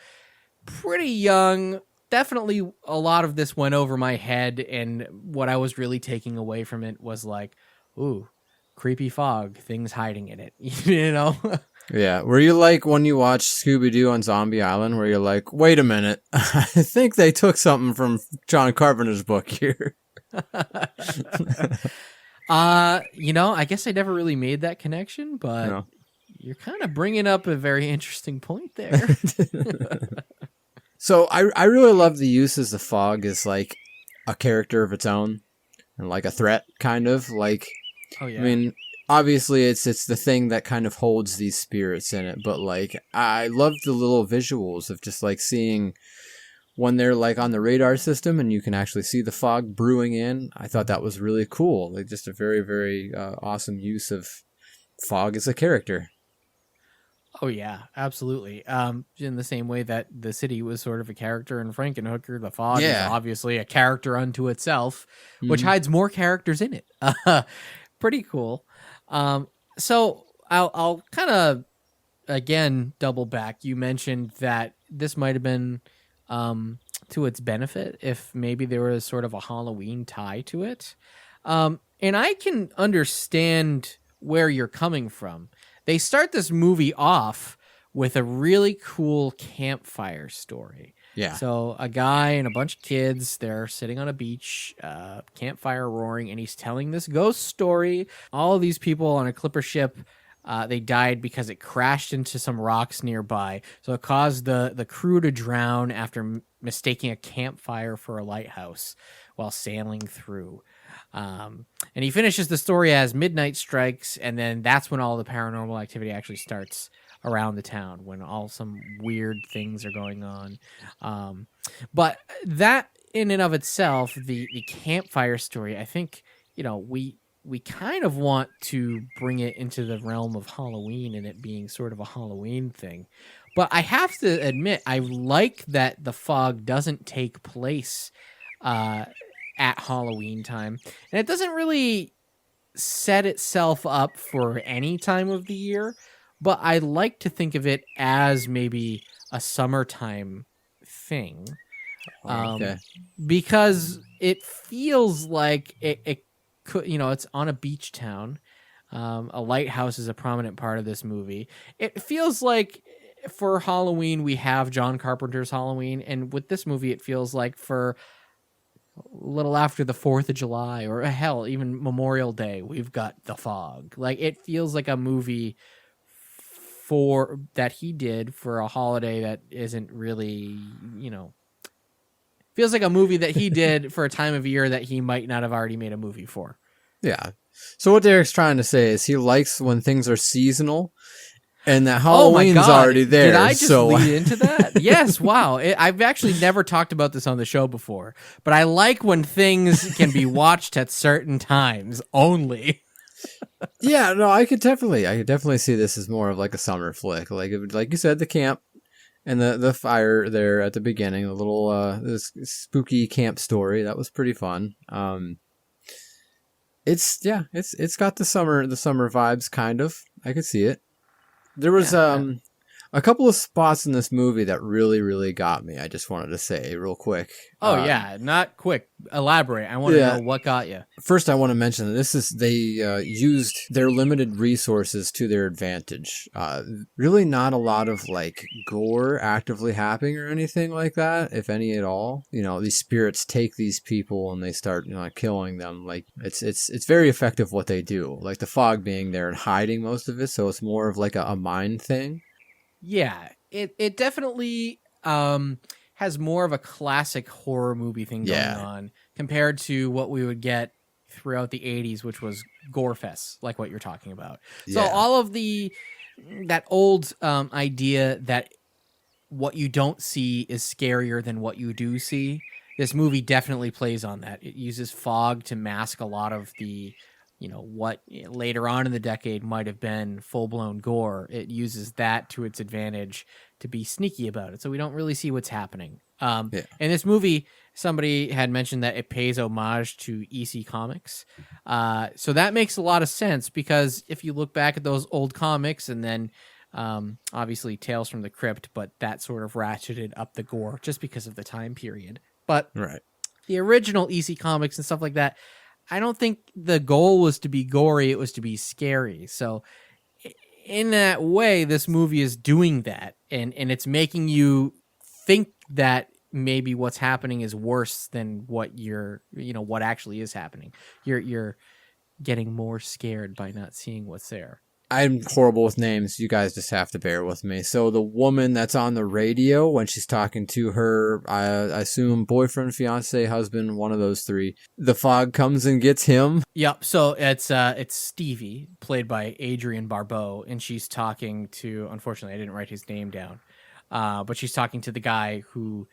pretty young. Definitely a lot of this went over my head, and what I was really taking away from it was like, ooh, creepy fog, things hiding in it, you know? Yeah. Were you like when you watched Scooby-Doo on Zombie Island, where you're like, wait a minute, I think they took something from John Carpenter's book here? I guess I never really made that connection, but No. you're kind of bringing up a very interesting point there. So I really love the use as the fog is like a character of its own and like a threat, kind of like. Oh yeah. I mean, obviously it's the thing that kind of holds these spirits in it, but like I love the little visuals of just like seeing when they're like on the radar system and you can actually see the fog brewing in. I thought that was really cool. Like just a very, very awesome use of fog as a character. Oh yeah, absolutely. In the same way that the city was sort of a character in Frankenhooker, the fog is obviously a character unto itself, which hides more characters in it. Pretty cool. So I'll kind of again double back. You mentioned that this might have been to its benefit if maybe there was sort of a Halloween tie to it, and I can understand where you're coming from. They start this movie off with a really cool campfire story. Yeah. So a guy and a bunch of kids, they're sitting on a beach, campfire roaring, and he's telling this ghost story. All of these people on a clipper ship, they died because it crashed into some rocks nearby. So it caused the crew to drown after mistaking a campfire for a lighthouse while sailing through. And he finishes the story as midnight strikes, and then that's when all the paranormal activity actually starts around the town, when some weird things are going on. But that in and of itself, the campfire story, I think, we kind of want to bring it into the realm of Halloween and it being sort of a Halloween thing. But I have to admit, I like that the fog doesn't take place at Halloween time, and it doesn't really set itself up for any time of the year, but I like to think of it as maybe a summertime thing. Okay. Because it feels like it could, it's on a beach town. A lighthouse is a prominent part of this movie. It feels like for Halloween we have John Carpenter's Halloween, and with this movie it feels like for a little after the 4th of July, or hell, even Memorial Day, we've got the fog. Like, it feels like a movie that he did for a holiday that isn't really, feels like a movie that he did for a time of year that he might not have already made a movie for. Yeah. So what Derek's trying to say is he likes when things are seasonal and that Halloween's already there. Did I just lead into that? Yes, wow. I've actually never talked about this on the show before, but I like when things can be watched at certain times only. Yeah, no, I could definitely see this as more of like a summer flick. Like you said, the camp and the fire there at the beginning, the little this spooky camp story, that was pretty fun. It's got the summer vibes, kind of. I could see it. There was a couple of spots in this movie that really, really got me. I just wanted to say real quick. Oh yeah, not quick. Elaborate. I want to know what got you. First, I want to mention that they used their limited resources to their advantage. Really, not a lot of like gore actively happening or anything like that, if any at all. These spirits take these people and they start killing them. Like it's very effective what they do. Like the fog being there and hiding most of it, so it's more of like a mind thing. Yeah, it definitely has more of a classic horror movie thing going on compared to what we would get throughout the 80s, which was gore fests, like what you're talking about. So all of that old idea that what you don't see is scarier than what you do see, this movie definitely plays on that. It uses fog to mask a lot of the what later on in the decade might have been full-blown gore. It uses that to its advantage to be sneaky about it, so we don't really see what's happening. In this movie, somebody had mentioned that it pays homage to EC Comics. So that makes a lot of sense, because if you look back at those old comics and then Obviously, Tales from the Crypt, but that sort of ratcheted up the gore just because of the time period. But Right. the original EC comics and stuff like that, I don't think the goal was to be gory, it was to be scary. So in that way, this movie is doing that, and it's making you think that maybe what's happening is worse than what what actually is happening. You're getting more scared by not seeing what's there. I'm horrible with names. You guys just have to bear with me. So the woman that's on the radio when she's talking to her, I assume boyfriend, fiance, husband, one of those three, the fog comes and gets him. Yep. So it's Stevie, played by Adrienne Barbeau, and she's talking to. Unfortunately, I didn't write his name down, but she's talking to the guy who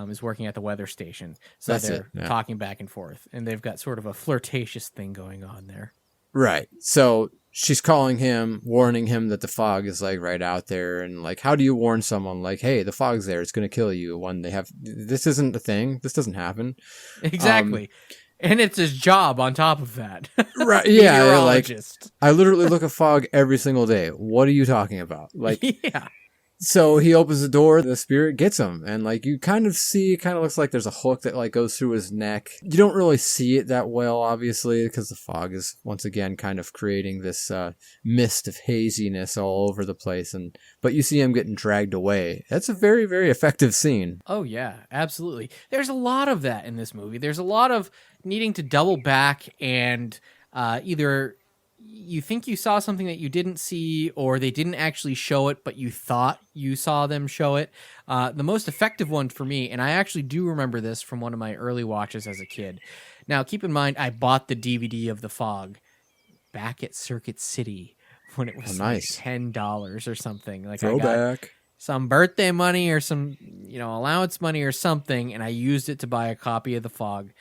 is working at the weather station. So they're talking back and forth, and they've got sort of a flirtatious thing going on there. Right. So she's calling him, warning him that the fog is like right out there. And like, how do you warn someone like, hey, the fog's there, it's going to kill you when they have, this isn't a thing. This doesn't happen. Exactly. And it's his job on top of that. Right. Yeah. Like, Meteorologist. I literally look at fog every single day. What are you talking about? Like, yeah. So he opens the door, the spirit gets him, and like you kind of see, it kind of looks like there's a hook that like goes through his neck. You don't really see it that well, obviously, because the fog is once again kind of creating this mist of haziness all over the place, but you see him getting dragged away. That's a very, very effective scene. Oh yeah, absolutely. There's a lot of that in this movie. There's a lot of needing to double back and either you think you saw something that you didn't see, or they didn't actually show it, but you thought you saw them show it. The most effective one for me, and I actually do remember this from one of my early watches as a kid. Now, keep in mind, I bought the DVD of The Fog back at Circuit City when it was nice. like $10 or something. Like Throwback. I got some birthday money or some allowance money or something, and I used it to buy a copy of The Fog.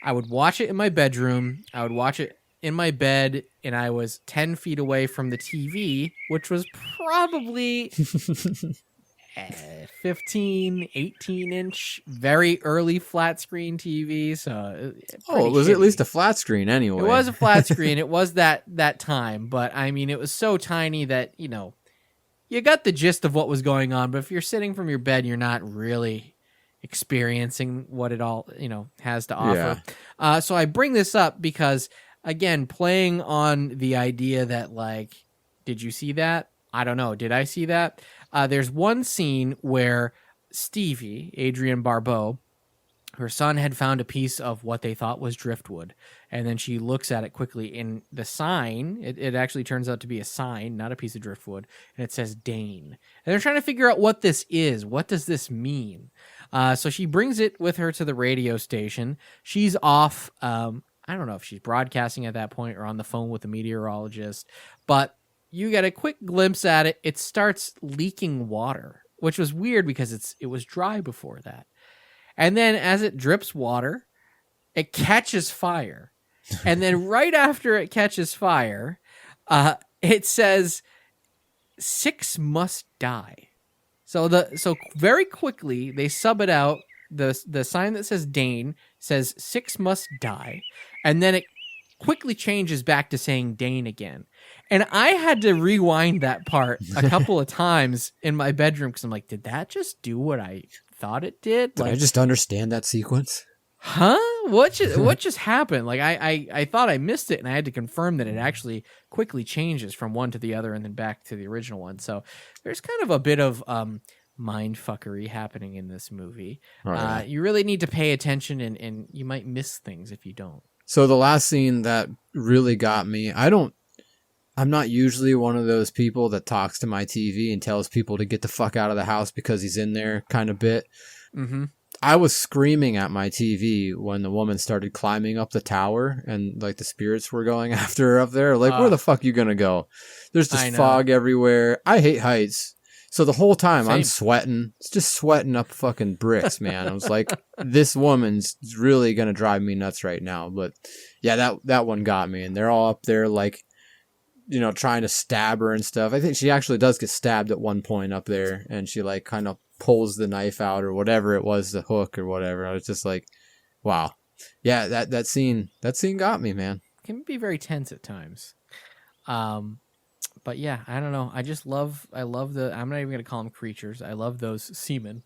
I would watch it in my bedroom. I would watch it in my bed, and I was 10 feet away from the TV, which was probably 15, 18-inch, very early flat screen TV. So, it was at least a flat screen anyway. It was a flat screen. It was that time, but I mean, it was so tiny that, you got the gist of what was going on, but if you're sitting from your bed, you're not really experiencing what it all, has to offer. Yeah. So I bring this up because, again, playing on the idea that, like, did you see that? I don't know. Did I see that? There's one scene where Stevie, Adrienne Barbeau, her son had found a piece of what they thought was driftwood. And then she looks at it quickly. And the sign, it actually turns out to be a sign, not a piece of driftwood. And it says Dane. And they're trying to figure out what this is. What does this mean? So she brings it with her to the radio station. She's off. I don't know if she's broadcasting at that point or on the phone with the meteorologist, but you get a quick glimpse at it. It starts leaking water, which was weird because it was dry before that. And then as it drips water, it catches fire. And then right after it catches fire, it says 6 must die. So very quickly they sub it out. The sign that says Dane says 6 must die. And then it quickly changes back to saying Dane again. And I had to rewind that part a couple of times in my bedroom because I'm like, did that just do what I thought it did? Did I just understand that sequence? Huh? What just happened? Like I thought I missed it, and I had to confirm that it actually quickly changes from one to the other and then back to the original one. So there's kind of a bit of mind fuckery happening in this movie. Right. You really need to pay attention, and you might miss things if you don't. So the last scene that really got me, I'm not usually one of those people that talks to my TV and tells people to get the fuck out of the house because he's in there kind of bit. Mm-hmm. I was screaming at my TV when the woman started climbing up the tower and like the spirits were going after her up there. Like, where the fuck you gonna go? There's just fog everywhere. I hate heights. So the whole time I'm sweating. It's just sweating up fucking bricks, man. I was like, this woman's really going to drive me nuts right now. But yeah, that one got me. And they're all up there like, trying to stab her and stuff. I think she actually does get stabbed at one point up there. And she like kind of pulls the knife out or whatever it was, the hook or whatever. I was just like, wow. Yeah, that scene got me, man. Can be very tense at times. But yeah, I don't know. I love I'm not even gonna call them creatures. I love those seamen.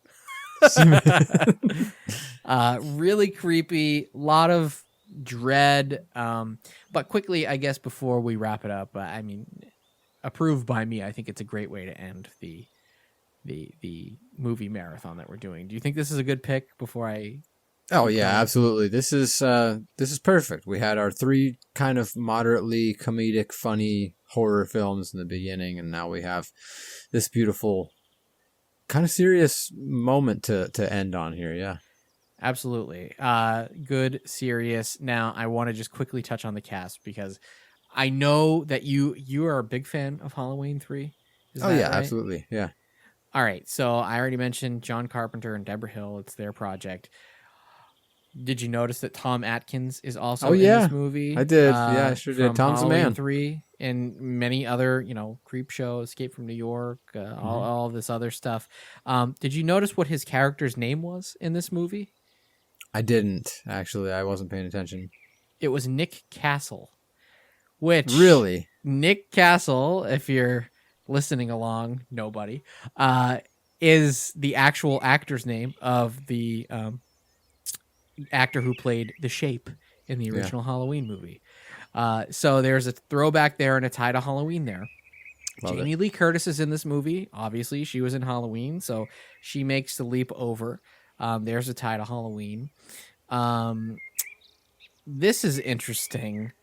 Really creepy, lot of dread. But quickly, I guess before we wrap it up, I mean, approved by me. I think it's a great way to end the movie marathon that we're doing. Do you think this is a good pick before I? Oh yeah, absolutely. This is perfect. We had our 3 kind of moderately comedic, funny horror films in the beginning, and now we have this beautiful, kind of serious moment to end on here. Yeah, absolutely. Good, serious. Now I want to just quickly touch on the cast because I know that you are a big fan of Halloween 3. Is that yeah, right? absolutely. Yeah. All right. So I already mentioned John Carpenter and Deborah Hill. It's their project. Did you notice that Tom Atkins is also in this movie? I did. Yeah, I sure did. Tom's Halloween a man. 3 and many other, Creep Show, Escape from New York, all this other stuff. Did you notice what his character's name was in this movie? I didn't, actually. I wasn't paying attention. It was Nick Castle. Which really? Nick Castle, if you're listening along, nobody, is the actual actor's name of the actor who played the Shape in the original Halloween movie. So there's a throwback there and a tie to Halloween there. Jamie Lee Curtis is in this movie. Obviously, she was in Halloween, so she makes the leap over. There's a tie to Halloween. This is interesting.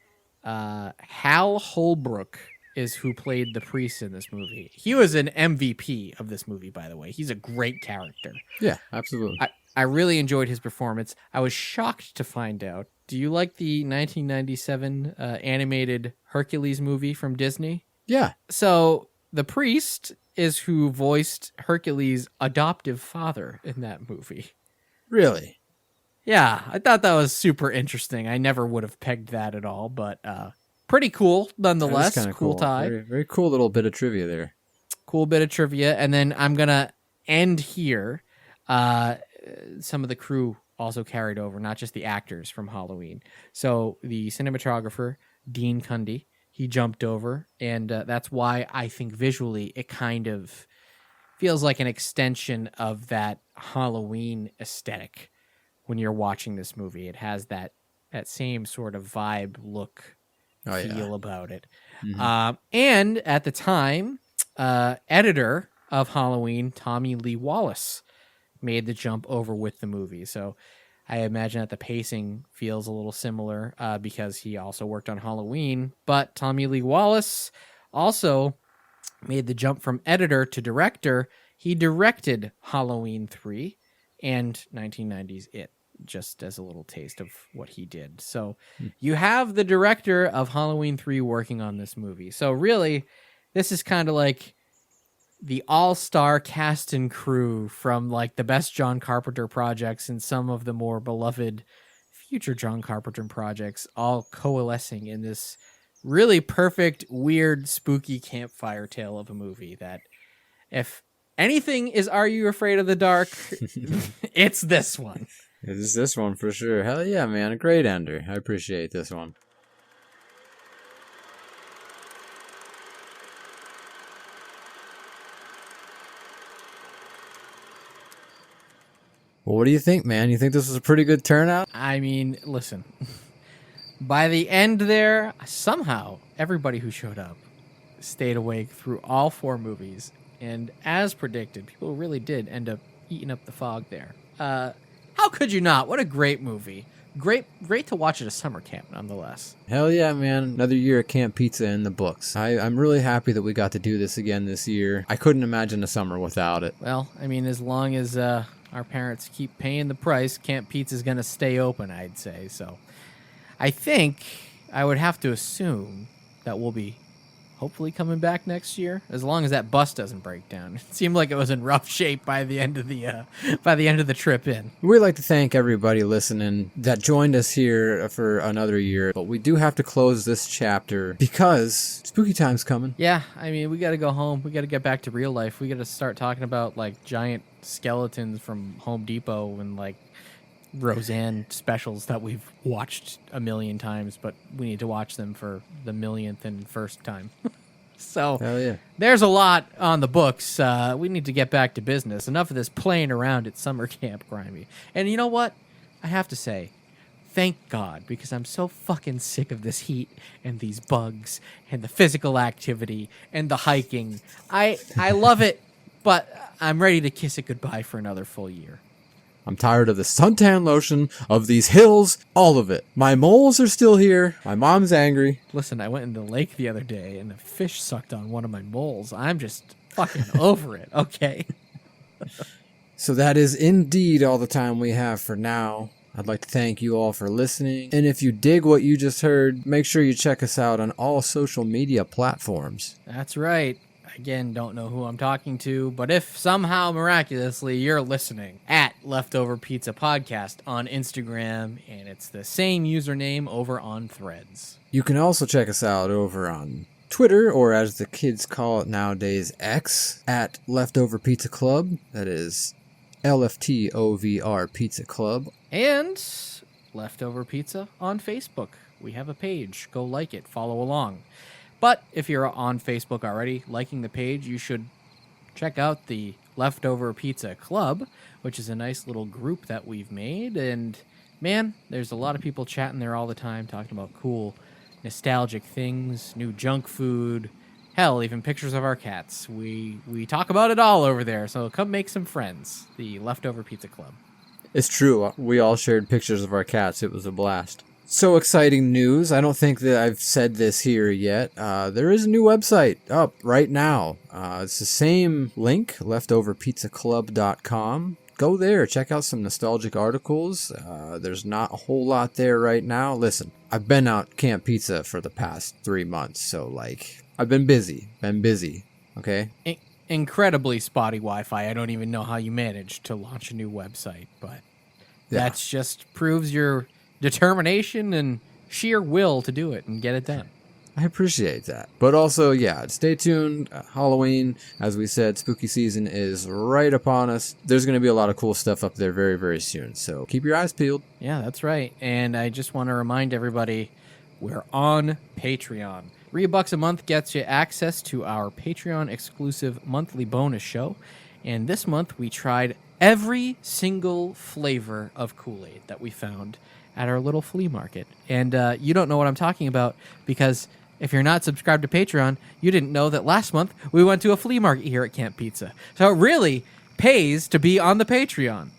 Hal Holbrook is who played the priest in this movie. He was an MVP of this movie, by the way. He's a great character. Yeah, absolutely. I really enjoyed his performance. I was shocked to find out. Do you like the 1997 animated Hercules movie from Disney? Yeah. So the priest is who voiced Hercules' adoptive father in that movie. Really? Yeah, I thought that was super interesting. I never would have pegged that at all, but pretty cool nonetheless. Cool tie. Very, very cool little bit of trivia there. Cool bit of trivia. And then I'm going to end here. Some of the crew also carried over, not just the actors from Halloween. So the cinematographer, Dean Cundy, he jumped over, and that's why I think visually it kind of feels like an extension of that Halloween aesthetic when you're watching this movie. It has that same sort of vibe, look, feel about it. Mm-hmm. And at the time, editor of Halloween, Tommy Lee Wallace, made the jump over with the movie. So I imagine that the pacing feels a little similar because he also worked on Halloween. But Tommy Lee Wallace also made the jump from editor to director. He directed Halloween 3 and 1990's It, just as a little taste of what he did. So you have the director of Halloween 3 working on this movie. So really, this is kind of like the all-star cast and crew from like the best John Carpenter projects and some of the more beloved future John Carpenter projects all coalescing in this really perfect, weird, spooky campfire tale of a movie that, if anything is Are You Afraid of the Dark, it's this one. It is this one for sure. Hell yeah, man. A great ender. I appreciate this one. Well, what do you think, man? You think this was a pretty good turnout? I mean, listen. By the end there, somehow everybody who showed up stayed awake through all 4 movies. And as predicted, people really did end up eating up the fog there. How could you not? What a great movie. Great to watch at a summer camp, nonetheless. Hell yeah, man. Another year of Camp Pizza in the books. I'm really happy that we got to do this again this year. I couldn't imagine a summer without it. Well, I mean, as long as our parents keep paying the price, Camp Pizza's going to stay open, I'd say. So I think I would have to assume that we'll be hopefully coming back next year, as long as that bus doesn't break down. It seemed like it was in rough shape by the end of the trip in. We'd like to thank everybody listening that joined us here for another year, but we do have to close this chapter because spooky time's coming. Yeah, I mean, we got to go home. We got to get back to real life. We got to start talking about like giant skeletons from Home Depot and like Roseanne specials that we've watched a million times, but we need to watch them for the millionth and first time. So Hell yeah. there's a lot on the books. We need to get back to business. Enough of this playing around at summer camp, Grimey. And you know what? I have to say, thank God, because I'm so fucking sick of this heat and these bugs and the physical activity and the hiking. I love it, but I'm ready to kiss it goodbye for another full year. I'm tired of the suntan lotion, of these hills, all of it. My moles are still here. My mom's angry. Listen, I went in the lake the other day and a fish sucked on one of my moles. I'm just fucking over it, okay? So that is indeed all the time we have for now. I'd like to thank you all for listening. And if you dig what you just heard, make sure you check us out on all social media platforms. That's right. Again, don't know who I'm talking to, but if somehow miraculously you're listening, at Leftover Pizza Podcast on Instagram, and it's the same username over on Threads. You can also check us out over on Twitter, or as the kids call it nowadays, X, at Leftover Pizza Club. That is LFTOVR Pizza Club. And Leftover Pizza on Facebook. We have a page. Go like it. Follow along. But if you're on Facebook already, liking the page, you should check out the Leftover Pizza Club, which is a nice little group that we've made. And, man, there's a lot of people chatting there all the time, talking about cool, nostalgic things, new junk food, hell, even pictures of our cats. We talk about it all over there, so come make some friends. The Leftover Pizza Club. It's true. We all shared pictures of our cats. It was a blast. So exciting news. I don't think that I've said this here yet. There is a new website up right now. It's the same link, leftoverpizzaclub.com. Go there. Check out some nostalgic articles. There's not a whole lot there right now. Listen, I've been out Camp Pizza for the past 3 months, so, I've been busy. Okay? Incredibly spotty Wi-Fi. I don't even know how you managed to launch a new website, but that just proves your determination and sheer will to do it and get it done. I appreciate that. But also, stay tuned. Halloween, as we said, spooky season is right upon us. There's going to be a lot of cool stuff up there very, very soon. So keep your eyes peeled. Yeah, that's right. And I just want to remind everybody, we're on Patreon. $3 a month gets you access to our Patreon exclusive monthly bonus show. And this month we tried every single flavor of Kool-Aid that we found at our little flea market. And you don't know what I'm talking about, because if you're not subscribed to Patreon, you didn't know that last month we went to a flea market here at Camp Pizza. So it really pays to be on the Patreon.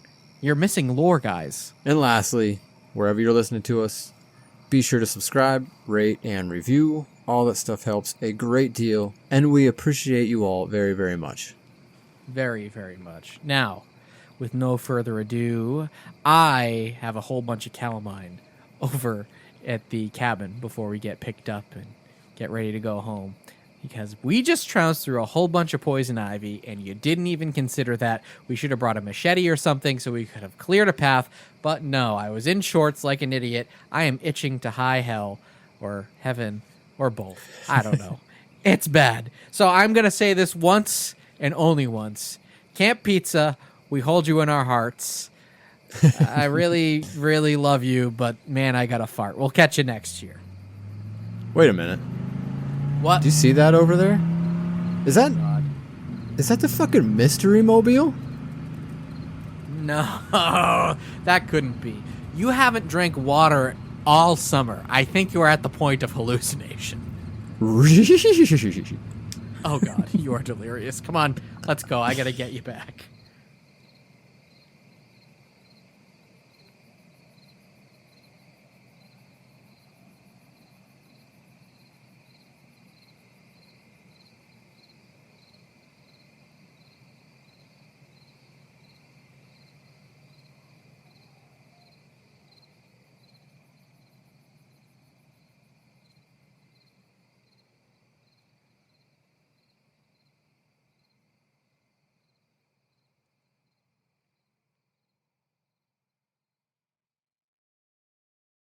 You're missing lore, guys. And lastly, wherever you're listening to us, be sure to subscribe, rate, and review. All that stuff helps a great deal, and we appreciate you all very, very much. Very, very much. Now, with no further ado, I have a whole bunch of calamine over at the cabin before we get picked up and get ready to go home, because we just trounced through a whole bunch of poison ivy, and you didn't even consider that. We should have brought a machete or something so we could have cleared a path, but no, I was in shorts like an idiot. I am itching to high hell, or heaven, or both. I don't know. It's bad. So I'm going to say this once and only once. Camp Pizza, we hold you in our hearts. I really, really love you, but man, I got to fart. We'll catch you next year. Wait a minute. What? Do you see that over there? Is that the fucking Mystery Mobile? No, that couldn't be. You haven't drank water all summer. I think you're at the point of hallucination. Oh God, you are delirious. Come on, let's go. I gotta get you back.